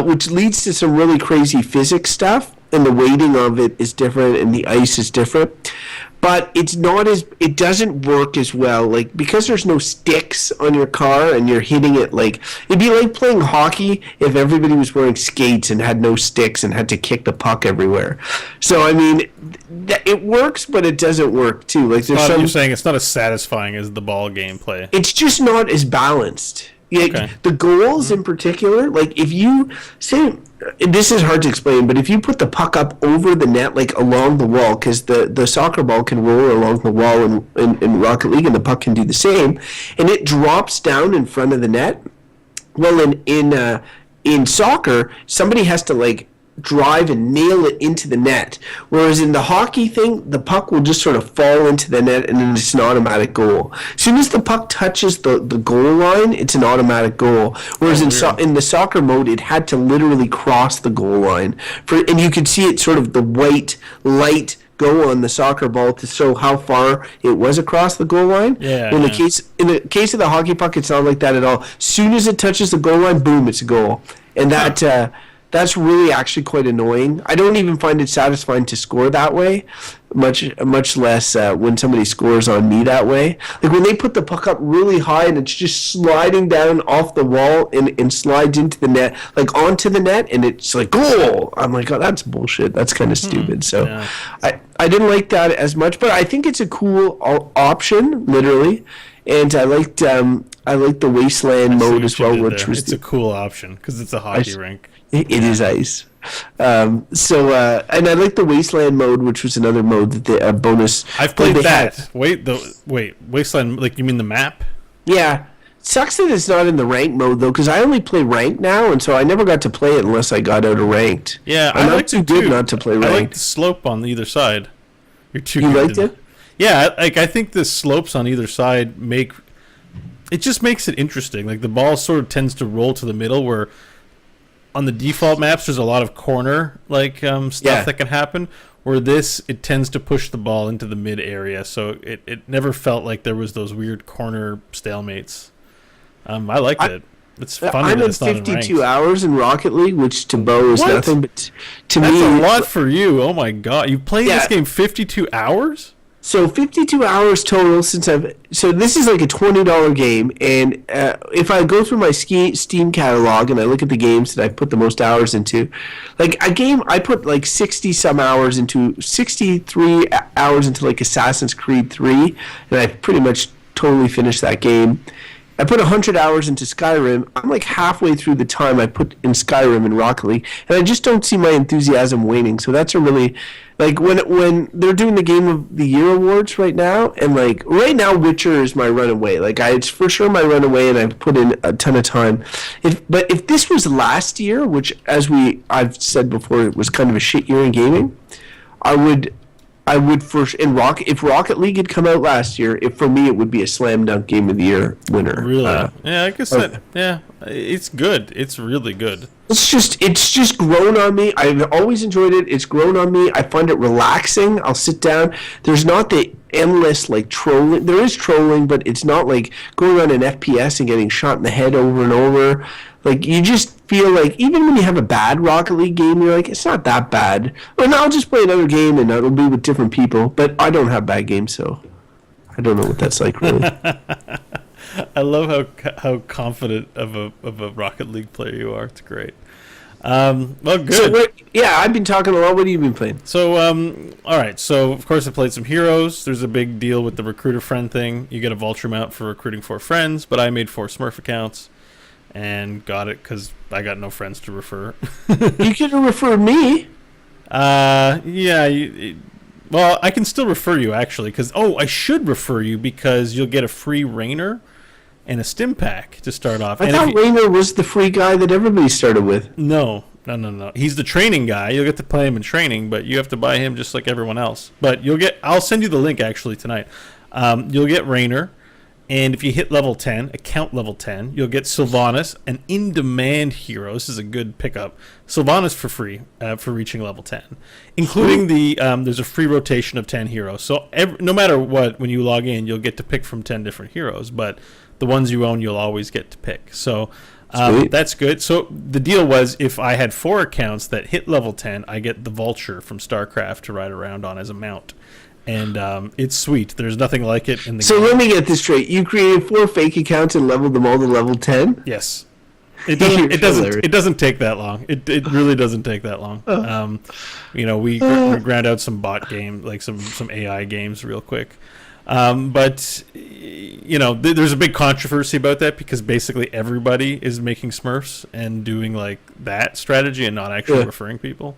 which leads to some really crazy physics stuff. And the weighting of it is different, and the ice is different. but it's not as, it doesn't work as well, like, because there's no sticks on your car and you're hitting it, like, it'd be like playing hockey if everybody was wearing skates and had no sticks and had to kick the puck everywhere. So I mean, it works, but it doesn't work too. Like, there's some, you're saying it's not as satisfying as the ball gameplay. it's just not as balanced. Yeah, Okay. the goals in particular, like, if you say, this is hard to explain, but if you put the puck up over the net, like along the wall, because the soccer ball can roll along the wall in Rocket League, and the puck can do the same, and it drops down in front of the net. Well, in soccer, somebody has to, like, drive and nail it into the net, whereas in the hockey thing, the puck will just sort of fall into the net and then it's an automatic goal. As soon as the puck touches the goal line, it's an automatic goal, whereas in the soccer mode, it had to literally cross the goal line and you could see it, sort of the white light go on the soccer ball to show how far it was across the goal line. Yeah, in the case of the hockey puck, it's not like that at all. As soon as it touches the goal line, boom, it's a goal. And that's really actually quite annoying. I don't even find it satisfying to score that way, much less when somebody scores on me that way. Like, when they put the puck up really high and it's just sliding down off the wall and slides into the net, like onto the net, and it's like, goal! I'm like, oh, that's bullshit. That's kind of stupid. So yeah. I didn't like that as much, but I think it's a cool option, literally. And I liked the Wasteland mode as well, which was it's a cool option because it's a hockey rink. It is ice. And I like the Wasteland mode, which was another mode that the bonus. I've played that. Wait, Wasteland, like, you mean the map? Yeah. Sucks that it's not in the ranked mode, though, because I only play ranked now, and so I never got to play it unless I got out of ranked. Yeah, I'm not too good not to play ranked. I like the slope on either side. You're too You good liked it? Yeah, I think the slopes on either side it just makes it interesting. Like, the ball sort of tends to roll to the middle, where on the default maps there's a lot of corner stuff that can happen, where it tends to push the ball into the mid area, so it never felt like there was those weird corner stalemates. I liked it. It's funny I'm that at it's not in 52 ranked. hours in Rocket League, which to Bo is What? nothing, but to That's me, a lot for you. Oh my god, you played this game 52 hours? So 52 hours total so this is like a $20 game, and if I go through my Steam catalog and I look at the games that I put the most hours into, like a game I put like 63 hours into like Assassin's Creed 3, and I pretty much totally finished that game. I put 100 hours into Skyrim. I'm like halfway through the time I put in Skyrim and Rocket League, and I just don't see my enthusiasm waning. So that's a really, like, when they're doing the Game of the Year awards right now, and like right now Witcher is my runaway. Like, it's for sure my runaway, and I've put in a ton of time. But if this was last year, which I've said before, it was kind of a shit year in gaming, I would if Rocket League had come out last year, for me it would be a slam dunk Game of the Year winner. Really? Yeah, I guess it's good. It's really good. It's just grown on me. I've always enjoyed it. It's grown on me. I find it relaxing. I'll sit down. There's not the endless, like, trolling. There is trolling, but it's not like going on an FPS and getting shot in the head over and over. Like, you just feel like, even when you have a bad Rocket League game, you're like, it's not that bad. Well, now I'll just play another game and it'll be with different people. But I don't have bad games, so I don't know what that's like, really. I love how confident of a Rocket League player you are. It's great. Well, good. So I've been talking a lot. What have you been playing? So, all right. So, of course, I played some Heroes. There's a big deal with the recruiter friend thing. You get a vulture mount for recruiting 4 friends, but I made 4 Smurf accounts and got it because I got no friends to refer. You could have referred me. Yeah. Well, I can still refer you, actually, because, I should refer you because you'll get a free Rainer and a stim pack to start off. I thought Rainer was the free guy that everybody started with. No. He's the training guy. You'll get to play him in training, but you have to buy him just like everyone else. But I'll send you the link actually tonight. You'll get Rainer, and if you hit level 10, account level 10, you'll get Sylvanas, an in-demand hero. This is a good pickup. Sylvanas for free for reaching level 10, including there's a free rotation of 10 heroes. So no matter what, when you log in, you'll get to pick from 10 different heroes, but the ones you own, you'll always get to pick. So that's good. So the deal was, if I had 4 accounts that hit level 10, I get the Vulture from StarCraft to ride around on as a mount. and it's sweet. There's nothing like it in the So game. let me get this straight. You created 4 fake accounts and leveled them all to level 10? Yes. It doesn't. It doesn't. Hilarious. It doesn't take that long. It really doesn't take that long. We ground out some bot game, like some AI games, real quick. But there's a big controversy about that because basically everybody is making Smurfs and doing like that strategy and not actually referring people.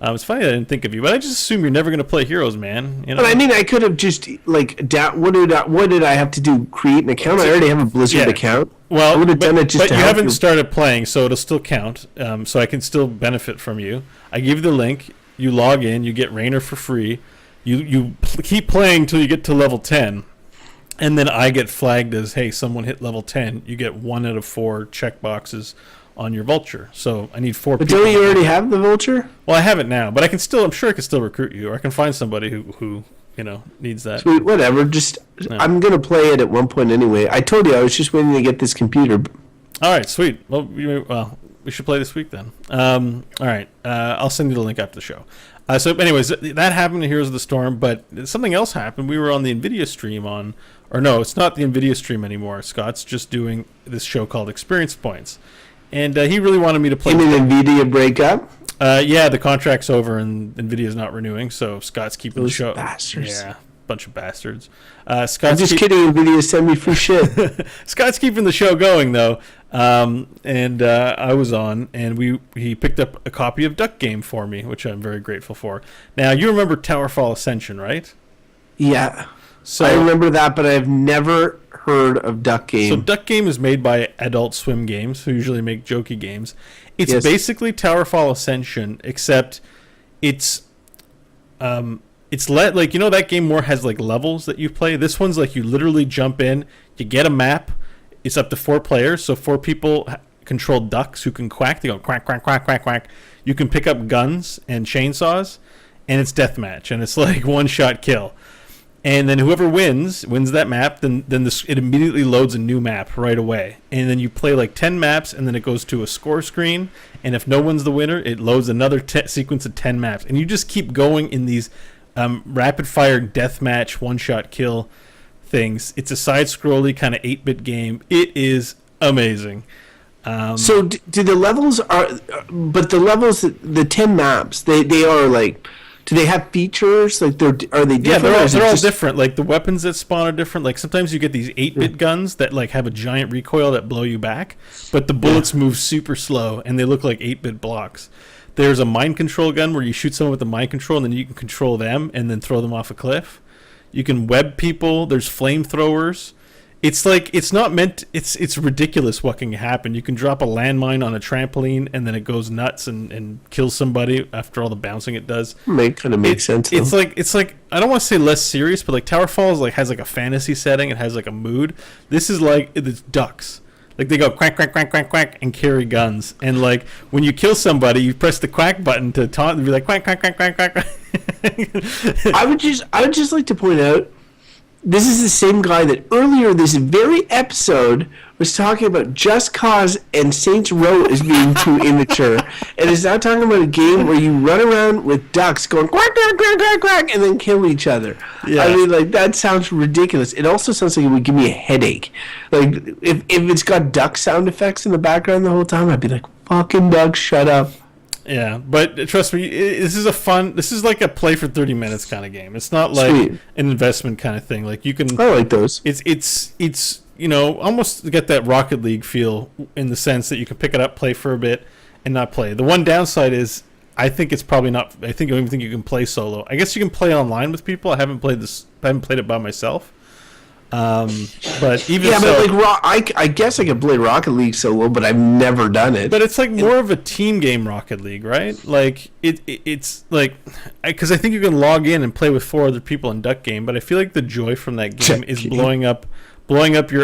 It's funny I didn't think of you, but I just assume you're never going to play Heroes, man. But I mean, I could have just what did I have to do? Create an account? I already have a Blizzard account. Well, I would have done it just. But to you help haven't started playing, so it'll still count. So I can still benefit from you. I give you the link. You log in. You get Rainer for free. You keep playing until you get to level 10, and then I get flagged as, hey, someone hit level 10. You get 1 out of 4 checkboxes on your vulture. So I need 4 But people. don't you already have the vulture? Well, I have it now, but I'm sure I can still recruit you, or I can find somebody who needs that. Sweet, whatever. Just I'm gonna play it at one point anyway. I told you I was just waiting to get this computer. All right, sweet. Well, we should play this week then. All right, I'll send you the link after the show. So, anyways, that happened in Heroes of the Storm, but something else happened. We were on the NVIDIA stream no, it's not the NVIDIA stream anymore. Scott's just doing this show called Experience Points. And he really wanted me to play. You mean NVIDIA breakup? Yeah, the contract's over and NVIDIA's not renewing, so Scott's keeping the show. Bastards. Yeah, bunch of bastards. I'm just kidding. NVIDIA send me free shit. Scott's keeping the show going though, and I was on, and he picked up a copy of Duck Game for me, which I'm very grateful for. Now you remember Towerfall Ascension, right? Yeah. So I remember that, but I've never heard of Duck Game. So Duck Game is made by Adult Swim Games, who usually make jokey games. It's basically Towerfall Ascension, except it's that game more has like levels that you play. This one's like you literally jump in, you get a map. It's up to 4 players, so 4 people control ducks who can quack. They go quack, quack, quack, quack, quack. You can pick up guns and chainsaws, and it's deathmatch, and it's like one-shot kill. And then whoever wins that map, then it immediately loads a new map right away. And then you play like 10 maps, and then it goes to a score screen. And if no one's the winner, it loads another sequence of 10 maps. And you just keep going in these rapid-fire deathmatch, one-shot kill things. It's a side-scrolly kind of 8-bit game. It is amazing. So do the levels but the levels, the 10 maps, they are like... Do they have features? Like, are they different? Yeah, they're all different. Like, the weapons that spawn are different. Like, sometimes you get these 8-bit guns that, like, have a giant recoil that blow you back. But the bullets move super slow, and they look like 8-bit blocks. There's a mind control gun where you shoot someone with the mind control, and then you can control them and then throw them off a cliff. You can web people. There's flamethrowers. It's like, it's not meant... It's ridiculous what can happen. You can drop a landmine on a trampoline, and then it goes nuts and kills somebody after all the bouncing it does. Kind of makes sense. It's like I don't want to say less serious, but like Towerfall has like a fantasy setting. It has like a mood. This is like, it's ducks. Like, they go quack, quack, quack, quack, quack, and carry guns. And like, when you kill somebody, you press the quack button to taunt and be like quack, quack, quack, quack, quack, quack. I would just like to point out, this is the same guy that earlier this very episode was talking about Just Cause and Saints Row as being too immature, and is now talking about a game where you run around with ducks going quack, quack, quack, quack, quack, and then kill each other. Yeah. I mean, like, that sounds ridiculous. It also sounds like it would give me a headache. Like, if it's got duck sound effects in the background the whole time, I'd be like, fucking ducks, shut up. Yeah, but trust me, this is like a play for 30 minutes kind of game. It's not like an investment kind of thing. Like, you can... I like those. It's almost get that Rocket League feel in the sense that you can pick it up, play for a bit, and not play. The one downside is, I think it's probably not... I don't even think you can play solo. I guess you can play online with people. I haven't played it by myself. But even I guess I could play Rocket League solo, but I've never done it. But it's like more of a team game, Rocket League, right? Like it's like, because I think you can log in and play with 4 other people in Duck Game, but I feel like the joy from that game is blowing up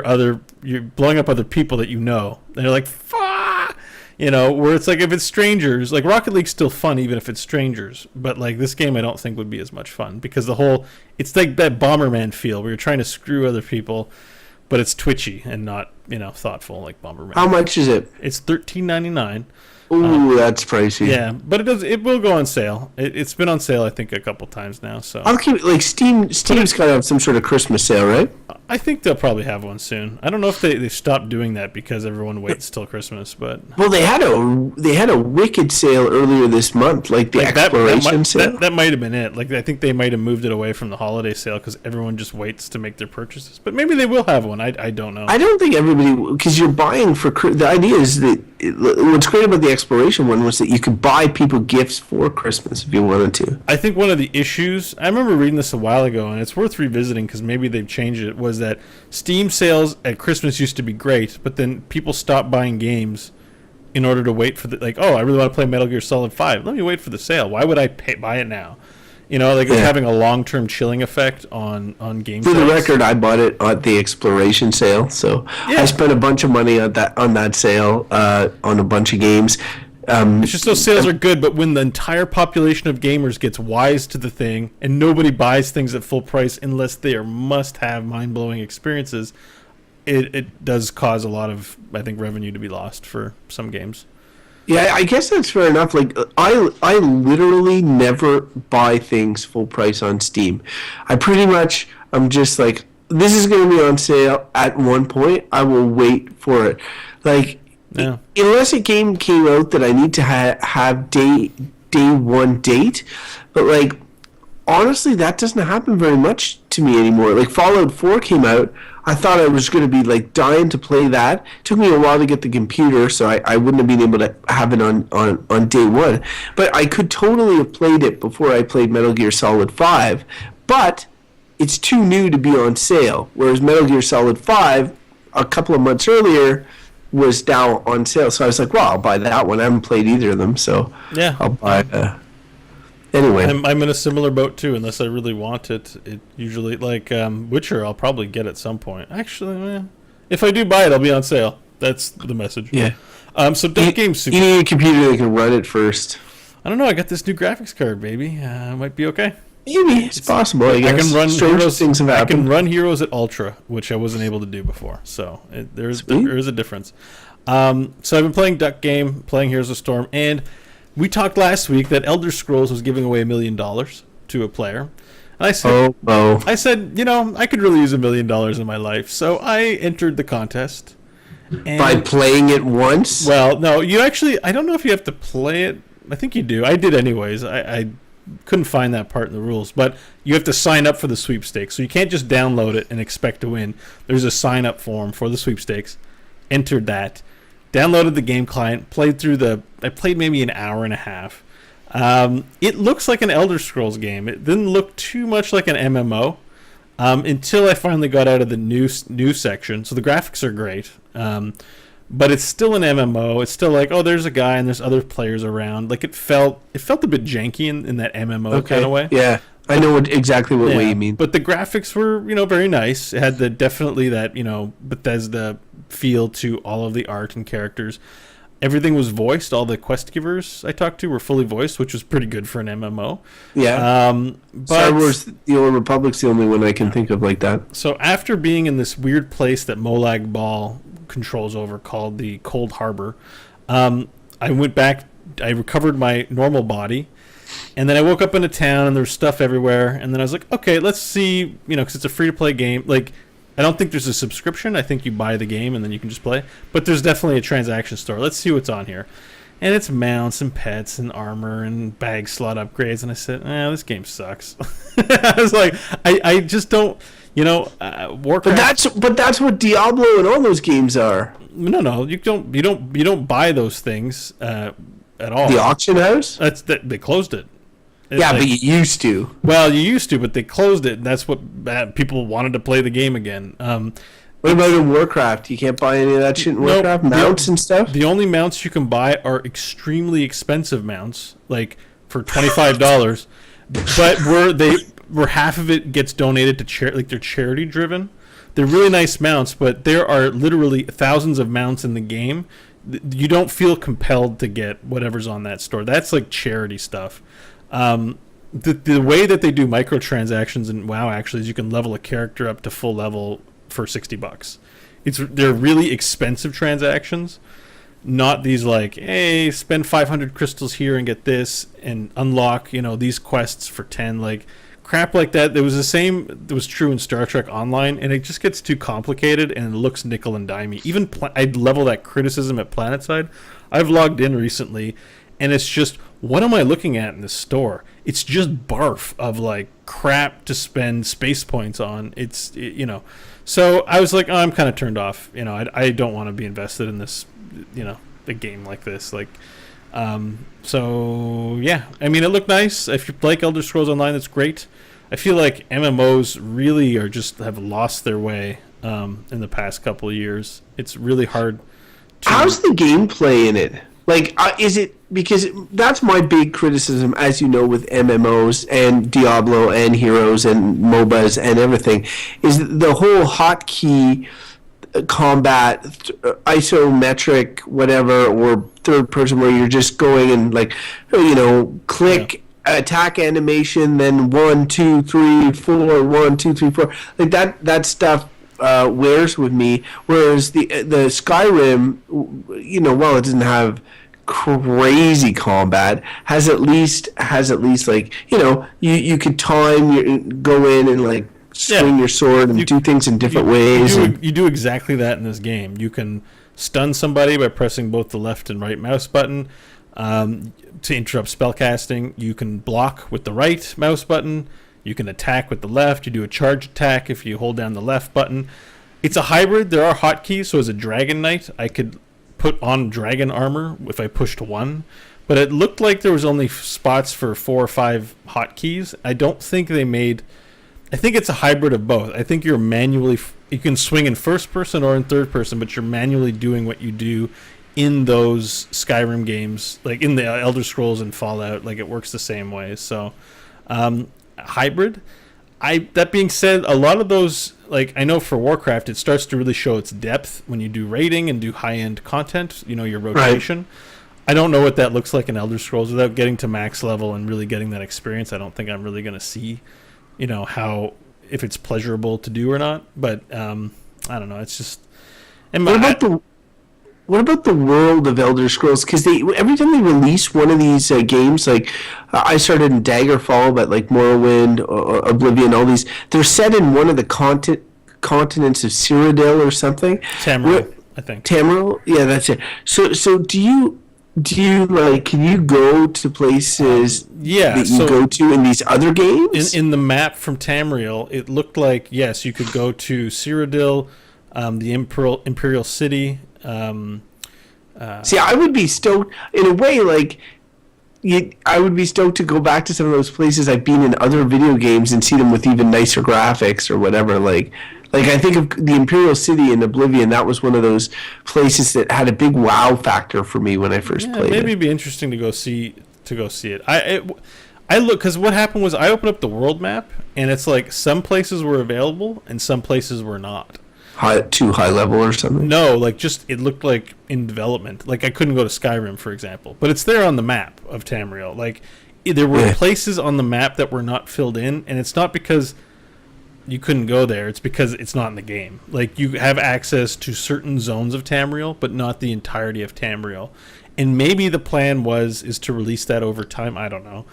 other people that you know. And they're like, fuck. Where it's like, if it's strangers, like Rocket League's still fun even if it's strangers, but like this game I don't think would be as much fun because it's like that Bomberman feel where you're trying to screw other people, but it's twitchy and not thoughtful like Bomberman. How much is it? It's $13.99. Ooh, that's pricey. Yeah, but it will go on sale. It's been on sale, I think, a couple times now. So I'll keep like Steam's got to have some sort of Christmas sale, right? I think they'll probably have one soon. I don't know if they stopped doing that because everyone waits till Christmas, but Well, they had a wicked sale earlier this month, like the Exploration sale. That might have been it. Like I think they might have moved it away from the holiday sale because everyone just waits to make their purchases. But maybe they will have one. I don't know. I don't think everybody, because you're buying for the idea is that what's great about the Exploration one was that you could buy people gifts for Christmas if you wanted to. I think one of the issues, I remember reading this a while ago, and it's worth revisiting because maybe they've changed it, was that Steam sales at Christmas used to be great, but then people stopped buying games in order to wait for I really want to play Metal Gear Solid 5. Let me wait for the sale. Why would I buy it now? You know, like it's having a long-term chilling effect on game For the sales. record, I bought it at the Exploration sale, so I spent a bunch of money on that sale on a bunch of games. It's just those sales are good, but when the entire population of gamers gets wise to the thing and nobody buys things at full price unless they are must-have mind-blowing experiences, it does cause a lot of, I think, revenue to be lost for some games. Yeah, I guess that's fair enough. Like, I literally never buy things full price on Steam. I'm just like, this is going to be on sale at one point. I will wait for it. Like, unless a game came out that I need to have day one date, but like, honestly, that doesn't happen very much to me anymore. Like, Fallout 4 came out. I thought I was going to be like dying to play that. It took me a while to get the computer, so I wouldn't have been able to have it on day one. But I could totally have played it before I played Metal Gear Solid 5. But it's too new to be on sale. Whereas Metal Gear Solid 5, a couple of months earlier, was now on sale. So I was like, well, I'll buy that one. I haven't played either of them, so I'll buy Anyway, I'm in a similar boat too. Unless I really want it, it usually Witcher. I'll probably get at some point. Actually, if I do buy it, it'll be on sale. That's the message. Yeah. So Duck Game Super. You need a computer that can run it first. I don't know. I got this new graphics card, baby. Might be okay. Maybe it's possible. I guess. I can run Strange Heroes. things have I happened. can run Heroes at Ultra, which I wasn't able to do before. So there is a difference. So I've been playing Duck Game, playing Heroes of Storm, and we talked last week that Elder Scrolls was giving away $1 million to a player. And I said, I said, I could really use $1 million in my life. So I entered the contest. And, by playing it once? Well, no, I don't know if you have to play it. I think you do. I did anyways. I couldn't find that part in the rules. But you have to sign up for the sweepstakes. So you can't just download it and expect to win. There's a sign-up form for the sweepstakes. Entered that. Downloaded the game client, I played maybe an hour and a half. It looks like an Elder Scrolls game. It didn't look too much like an MMO until I finally got out of the new section. So the graphics are great, but it's still an MMO. It's still like, there's a guy and there's other players around. Like it felt a bit janky in that MMO kind of way. Yeah, I know exactly what way you mean. But the graphics were, very nice. It had definitely that, Bethesda feel to all of the art and characters. Everything was voiced. All the quest givers I talked to were fully voiced, which was pretty good for an MMO. Yeah. But Star Wars: The Old Republic's the only one I can think of like that. So after being in this weird place that Molag Bal controls over called the Cold Harbor, I went back. I recovered my normal body. And then I woke up in a town and there was stuff everywhere. And then I was like, okay, let's see, because it's a free-to-play game. Like, I don't think there's a subscription. I think you buy the game and then you can just play. But there's definitely a transaction store. Let's see what's on here. And it's mounts and pets and armor and bag slot upgrades. And I said, this game sucks. I was like, I just don't, Warcraft. But that's what Diablo and all those games are. No, you don't buy those things at all. The auction house? They closed it. But you used to. Well, you used to, but they closed it, and that's what people wanted to play the game again. What about in Warcraft? You can't buy any of that shit in Warcraft? Mounts and stuff? The only mounts you can buy are extremely expensive mounts, like for $25, but where half of it gets donated to charity, like they're charity driven. They're really nice mounts, but there are literally thousands of mounts in the game. You don't feel compelled to get whatever's on that store. That's like charity stuff. The way that they do microtransactions in WoW actually is you can level a character up to full level for $60. They're really expensive transactions. not these like, hey, spend 500 crystals here and get this and unlock, these quests for 10, like crap like that. There was the same that was true in Star Trek Online, and it just gets too complicated and it looks nickel and dimey. Even I'd level that criticism at PlanetSide. I've logged in recently, and it's just, what am I looking at in this store? It's just barf of like crap to spend space points on. So I was like, I'm kind of turned off. I don't want to be invested in this, a game like this. So yeah, I mean, it looked nice. If you like Elder Scrolls Online, that's great. I feel like MMOs really have lost their way in the past couple of years. It's really hard to... How's the gameplay in it? Like, is it... Because that's my big criticism, as you know, with MMOs and Diablo and Heroes and MOBAs and everything, is the whole hotkey combat, isometric, whatever, or third person where you're just going and like, click, attack animation, then 1, 2, 3, 4, 1, 2, 3, 4. Like that stuff wears with me. Whereas the Skyrim, while it doesn't have crazy combat, has at least like, you could go in and like swing your sword and do things in different ways. You do exactly that in this game. You can stun somebody by pressing both the left and right mouse button to interrupt spellcasting. You can block with the right mouse button. You can attack with the left. You do a charge attack if you hold down the left button. It's a hybrid. There are hotkeys, so as a Dragon Knight, I could put on dragon armor if I pushed 1. But it looked like there was only spots for 4 or 5 hotkeys. I don't think they made... I think it's a hybrid of both. I think you're manually... You can swing in first person or in third person, but you're manually doing what you do in those Skyrim games, like in the Elder Scrolls and Fallout. Like, it works the same way. So, hybrid. That being said, a lot of those, like, I know for Warcraft, it starts to really show its depth when you do raiding and do high-end content, your rotation. Right. I don't know what that looks like in Elder Scrolls. Without getting to max level and really getting that experience, I don't think I'm really going to see, how, if it's pleasurable to do or not. But I don't know. It's just... What about the world of Elder Scrolls? Because every time they release one of these games, like I started in Daggerfall, but like Morrowind, or Oblivion, all these, they're set in one of the continents of Cyrodiil or something. Tamriel, I think. Tamriel, yeah, that's it. So do you like? Can you go to places that you go to in these other games? In the map from Tamriel, it looked like, yes, you could go to Cyrodiil, the Imperial City. See, I would be stoked in a way. Like, I would be stoked to go back to some of those places I've been in other video games and see them with even nicer graphics or whatever. Like I think of the Imperial City in Oblivion. That was one of those places that had a big wow factor for me when I first played it. Maybe it'd be interesting to go see it. I look, because what happened was I opened up the world map and it's like some places were available and some places were not. Too high level or something? No, like just it looked like in development. Like I couldn't go to Skyrim, for example, but it's there on the map of Tamriel. Like there were places on the map that were not filled in, and it's not because you couldn't go there. It's because it's not in the game. Like you have access to certain zones of Tamriel, but not the entirety of Tamriel. And maybe the plan is to release that over time. I don't know.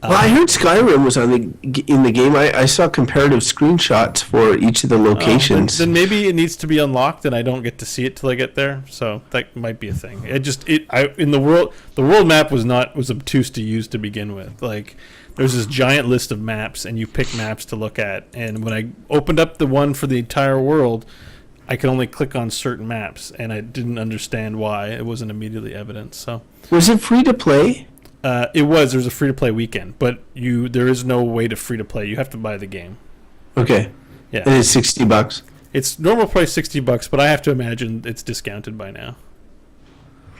Well, I heard Skyrim was in the game. I saw comparative screenshots for each of the locations. Then maybe it needs to be unlocked, and I don't get to see it till I get there. So that might be a thing. The world map was obtuse to use to begin with. Like there's this giant list of maps, and you pick maps to look at. And when I opened up the one for the entire world, I could only click on certain maps, and I didn't understand why. It wasn't immediately evident. So was it free to play? There was a free-to-play weekend, but there is no way to free-to-play. You have to buy the game. Okay. Yeah. And it's $60. It's normal price $60, but I have to imagine it's discounted by now.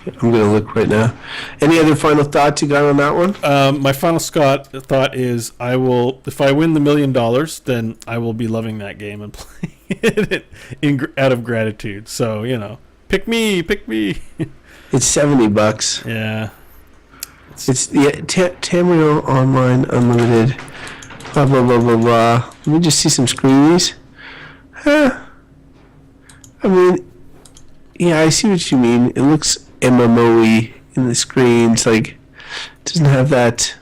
I'm going to look right now. Any other final thoughts you got on that one? My final thought is if I win the $1 million, then I will be loving that game and playing it out of gratitude. So, pick me. It's $70. Yeah. It's Tamriel Online Unlimited. Blah blah blah blah blah. Let me just see some screenies. I mean, yeah, I see what you mean. It looks MMO-y in the screens. Like, it doesn't have that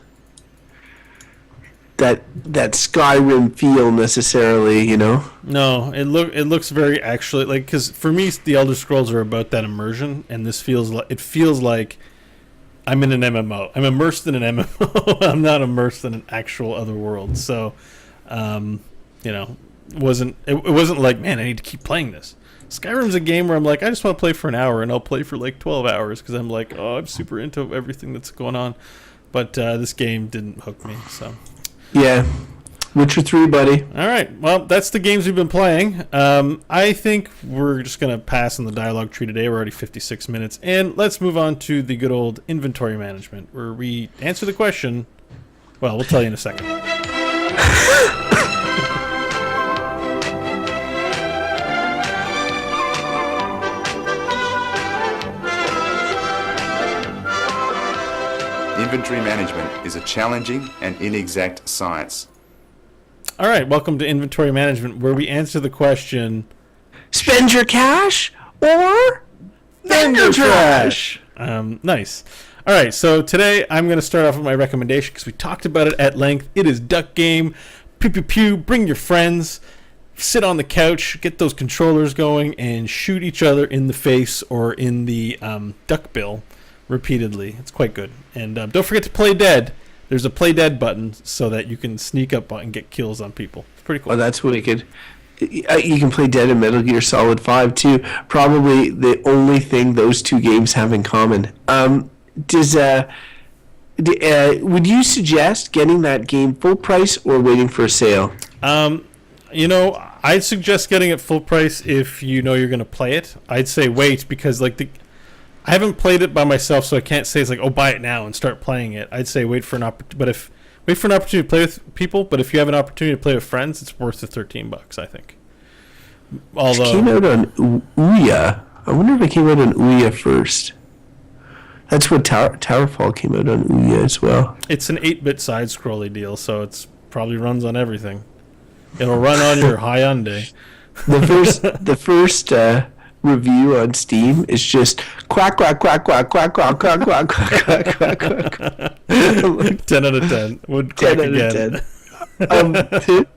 Skyrim feel necessarily, you know? No, it looks very actually like, because for me the Elder Scrolls are about that immersion, and this feels like I'm in an MMO. I'm immersed in an MMO. I'm not immersed in an actual other world. So, you know, it wasn't like, man, I need to keep playing this. Skyrim's a game where I'm like, I just want to play for an hour, and I'll play for like 12 hours because I'm like, oh, I'm super into everything that's going on. But this game didn't hook me, so. Yeah. Witcher 3, buddy. All right. Well, that's the games we've been playing. I think we're just going to pass on the dialogue tree today. We're already 56 minutes. And let's move on to the good old inventory management, where we answer the question. Well, we'll tell you in a second. Inventory management is a challenging and inexact science. All right, welcome to Inventory Management, where we answer the question: spend your cash or vendor trash? Nice. All right, so today I'm going to start off with my recommendation because we talked about it at length. It is Duck Game. Pew pew pew. Bring your friends. Sit on the couch, get those controllers going, and shoot each other in the face or in the duck bill repeatedly. It's quite good. And don't forget to play dead. There's a play dead button so that you can sneak up and get kills on people. It's pretty cool. Oh, that's wicked. You can play dead in Metal Gear Solid 5 too. Probably the only thing those two games have in common. Would you suggest getting that game full price or waiting for a sale? You know, I'd suggest getting it full price if you know you're going to play it. I'd say wait because I haven't played it by myself, so I can't say it's like, oh, buy it now and start playing it. I'd say wait for an opportunity to play with people. But if you have an opportunity to play with friends, it's worth the $13, I think. Although it came out on Ouya. I wonder if it came out on Ouya first. That's what Towerfall came out on Ouya as well. It's an 8-bit side-scrolly deal, so it's probably runs on everything. It'll run on your Hyundai. The first review on Steam is just quack quack quack quack quack quack quack quack quack quack quack quack. 10 out of 10. Would quack 10 again. out of 10.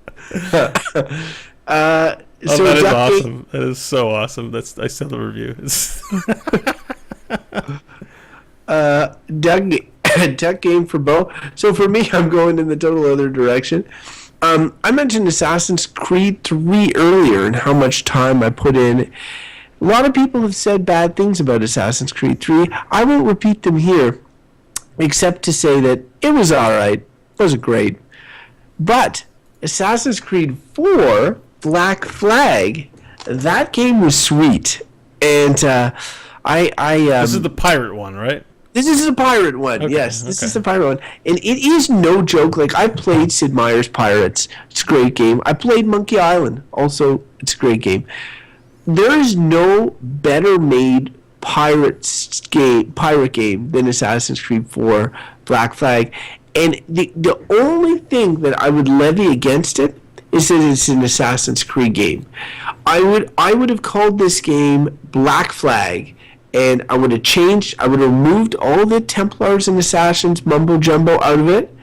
So that is awesome. That is so awesome. I saw the review. Duck Game for Bo. So for me, I'm going in the total other direction. I mentioned Assassin's Creed 3 earlier and how much time I put in. A lot of people have said bad things about Assassin's Creed 3. I won't repeat them here, except to say that it was alright. It wasn't great. But Assassin's Creed 4, Black Flag, that game was sweet. And this is the pirate one, right? This is the pirate one, okay, yes. This is the pirate one. And it is no joke. Like, I played Sid Meier's Pirates. It's a great game. I played Monkey Island. Also, it's a great game. There is no better made pirate game than Assassin's Creed 4 Black Flag. And the only thing that I would levy against it is that it's an Assassin's Creed game. I would have called this game Black Flag, and I would have removed all the Templars and Assassins mumbo jumbo out of it,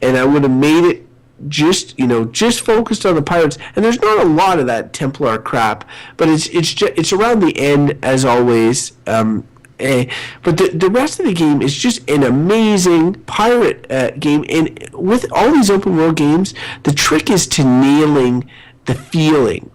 and I would have made it just focused on the pirates. And there's not a lot of that Templar crap, but it's around the end as always. But the rest of the game is just an amazing pirate game. And with all these open world games, the trick is to nailing the feeling.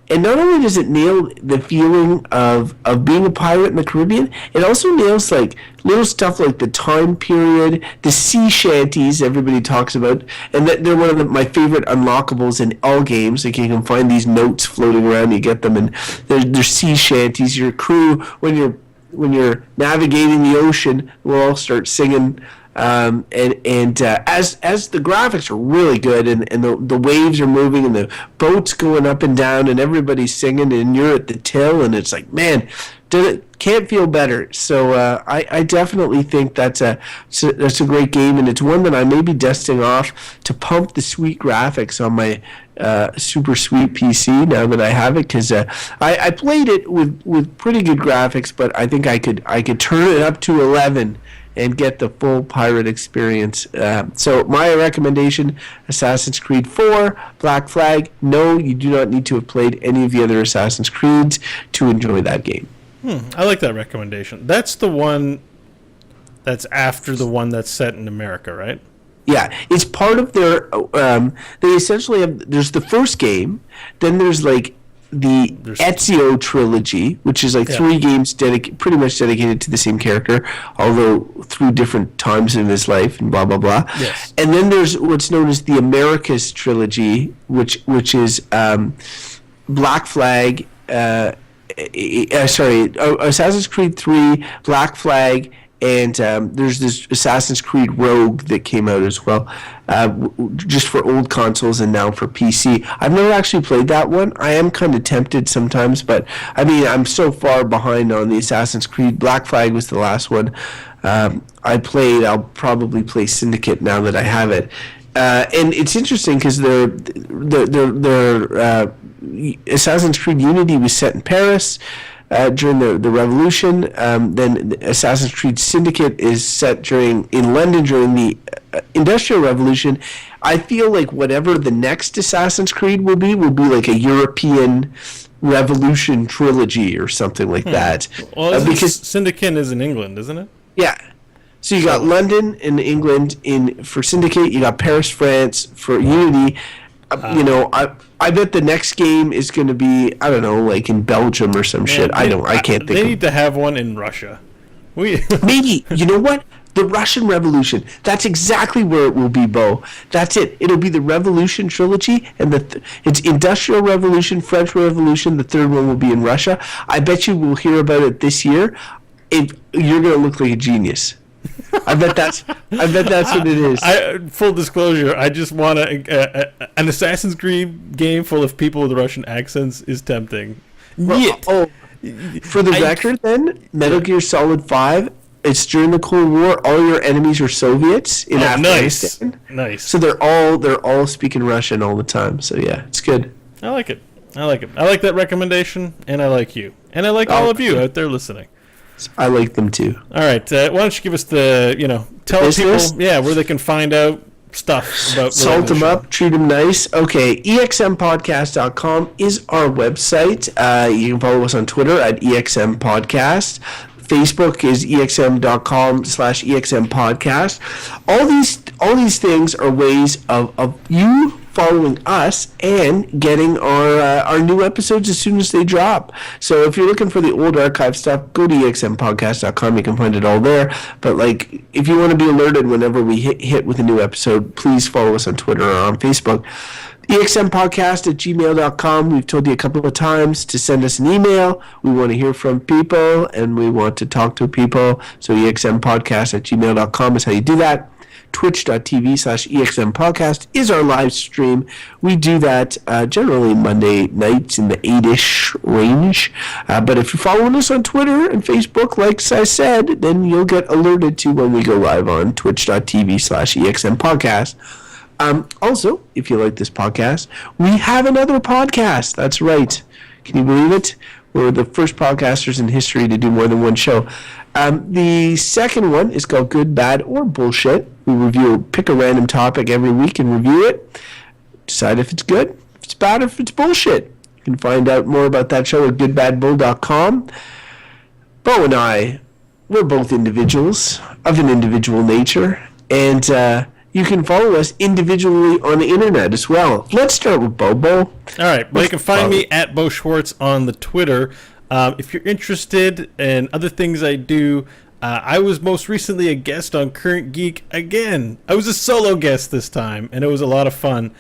And not only does it nail the feeling of being a pirate in the Caribbean, it also nails like little stuff like the time period, the sea shanties everybody talks about, and that they're one of my favorite unlockables in all games. Like, you can find these notes floating around, you get them, and they're sea shanties. Your crew, when you're navigating the ocean, will all start singing. As the graphics are really good and the waves are moving and the boat's going up and down and everybody's singing and you're at the till, and it's like, man, can't feel better. So I definitely think that's a great game, and it's one that I may be dusting off to pump the sweet graphics on my super sweet PC now that I have it, because I played it with pretty good graphics, but I think I could turn it up to 11 and get the full pirate experience. So my recommendation, Assassin's Creed 4, Black Flag. No, you do not need to have played any of the other Assassin's Creeds to enjoy that game. I like that recommendation. That's the one that's after the one that's set in America, right? Yeah, it's part of their. They essentially have. There's the first game, then there's like the Ezio trilogy, which is like 3 games pretty much dedicated to the same character, although through different times in his life and blah blah blah. Yes. And then there's what's known as the Americas trilogy, which is Black Flag. Assassin's Creed 3, Black Flag, and there's this Assassin's Creed Rogue that came out as well, just for old consoles and now for PC. I've never actually played that one. I am kind of tempted sometimes, but I mean, I'm so far behind on the Assassin's Creed. Black Flag was the last one I'll probably play Syndicate now that I have it. And it's interesting because their Assassin's Creed Unity was set in Paris during the Revolution. Then Assassin's Creed Syndicate is set in London during the Industrial Revolution. I feel like whatever the next Assassin's Creed will be like a European Revolution trilogy or something like that. Well, because Syndicate is in England, isn't it? Yeah. So you got London in England for Syndicate. You got Paris, France for Unity. I bet the next game is going to be, I don't know, like in Belgium or some shit. I can't think. They need to have one in Russia. Maybe. You know what? The Russian Revolution. That's exactly where it will be, Bo. That's it. It'll be the Revolution trilogy, and it's Industrial Revolution, French Revolution. The third one will be in Russia. I bet you we'll hear about it this year. You're going to look like a genius. I bet that's what it is. Full disclosure, I just want an Assassin's Creed game full of people with Russian accents is tempting. For the record, then, Metal Gear Solid 5, it's during the Cold War. All your enemies are Soviets in Afghanistan. Nice. So they're all speaking Russian all the time. So yeah, it's good. I like it. I like that recommendation, and I like you, and I like all of you out there listening. I like them too. All right, why don't you give us tell business? people, where they can find out stuff about Salt them up, treat them nice. Okay, exmpodcast.com is our website. You can follow us on Twitter at exmpodcast. Facebook is exm.com/exmpodcast. All these things are ways of you following us and getting our new episodes as soon as they drop. So if you're looking for the old archive stuff, go to exmpodcast.com. You can find it all there. But like, if you want to be alerted whenever we hit with a new episode, please follow us on Twitter or on Facebook. exmpodcast@gmail.com. We've told you a couple of times to send us an email. We want to hear from people and we want to talk to people. So exmpodcast@gmail.com is how you do that. Twitch.tv/exmpodcast is our live stream. We do that generally Monday nights in the 8-ish range. But if you're following us on Twitter and Facebook, like I said, then you'll get alerted to when we go live on twitch.tv/exmpodcast. Also, if you like this podcast, we have another podcast. That's right. Can you believe it? We're the first podcasters in history to do more than one show. The second one is called Good, Bad, or Bullshit. We pick a random topic every week and review it. Decide if it's good, if it's bad, or if it's bullshit. You can find out more about that show at goodbadbull.com. Bo and I, we're both individuals of an individual nature, and you can follow us individually on the internet as well. Let's start with Bobo. All right. Well, you can find me at Bo Schwartz on the Twitter. If you're interested in other things I do, I was most recently a guest on Current Geek again. I was a solo guest this time, and it was a lot of fun.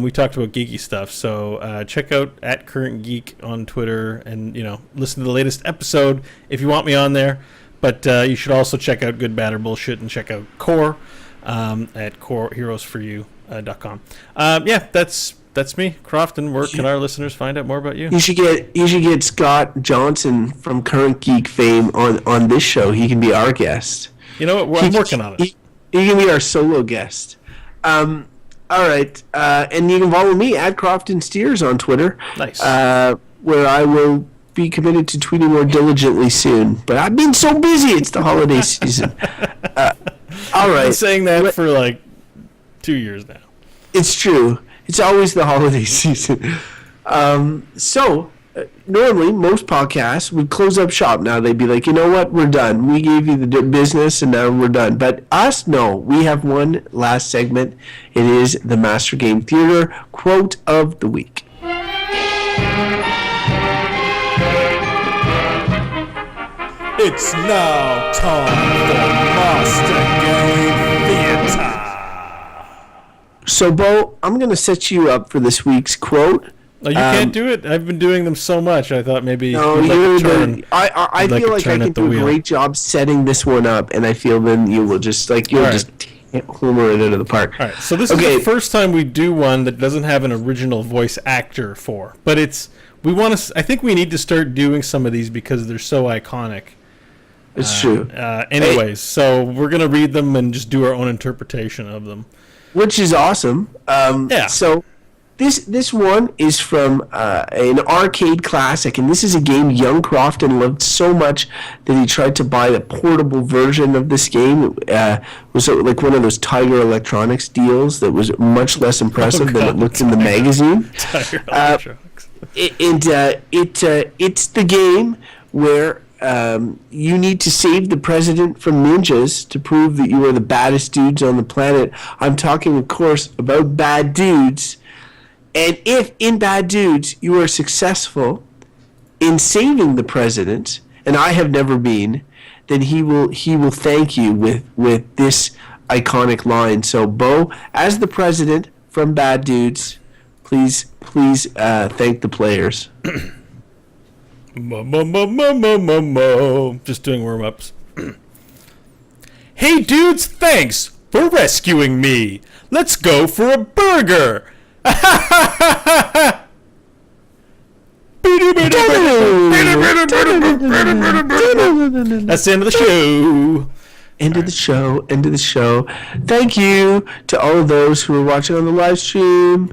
We talked about geeky stuff, so check out at Current Geek on Twitter and listen to the latest episode if you want me on there. But you should also check out Good, Bad, or Bullshit and check out Core at coreheroesforyou.com. That's me, Crofton. Where can our listeners find out more about you? You should get Scott Johnson from Current Geek fame on this show. He can be our guest. You know what? I'm working on it. He can be our solo guest. All right. And you can follow me at Crofton Steers on Twitter. Nice. Where I will be committed to tweeting more diligently soon. But I've been so busy. It's the holiday season. All right. I've been saying that for like 2 years now. It's true. It's always the holiday season. Normally, most podcasts would close up shop now. They'd be like, you know what? We're done. We gave you the business, and now we're done. But us, no. We have one last segment. It is the Mastergame Theatre Quote of the Week. It's now time for Mastergame Theatre. So, Bo, I'm going to set you up for this week's quote. Oh, you can't do it? I've been doing them so much. I thought maybe no, you'd you're like to turn. I feel like I can do a great job setting this one up, and I feel then you will just just homer it into the park. All right, so this is the first time we do one that doesn't have an original voice actor for, but I think we need to start doing some of these because they're so iconic. It's true. Anyways, so we're gonna read them and just do our own interpretation of them, which is awesome. Yeah. So. This one is from an arcade classic, and this is a game young Crofton loved so much that he tried to buy the portable version of this game. It was like one of those Tiger Electronics deals that was much less impressive than it looked in the magazine. Tiger Electronics. It's the game where you need to save the president from ninjas to prove that you are the baddest dudes on the planet. I'm talking, of course, about Bad Dudes. And if in Bad Dudes you are successful in saving the president, and I have never been, then he will thank you with this iconic line. So, Bo, as the president from Bad Dudes, please thank the players. Just doing warm-ups. Hey dudes, thanks for rescuing me. Let's go for a burger. That's the end of the show. End of the show. Thank you to all of those who are watching on the live stream.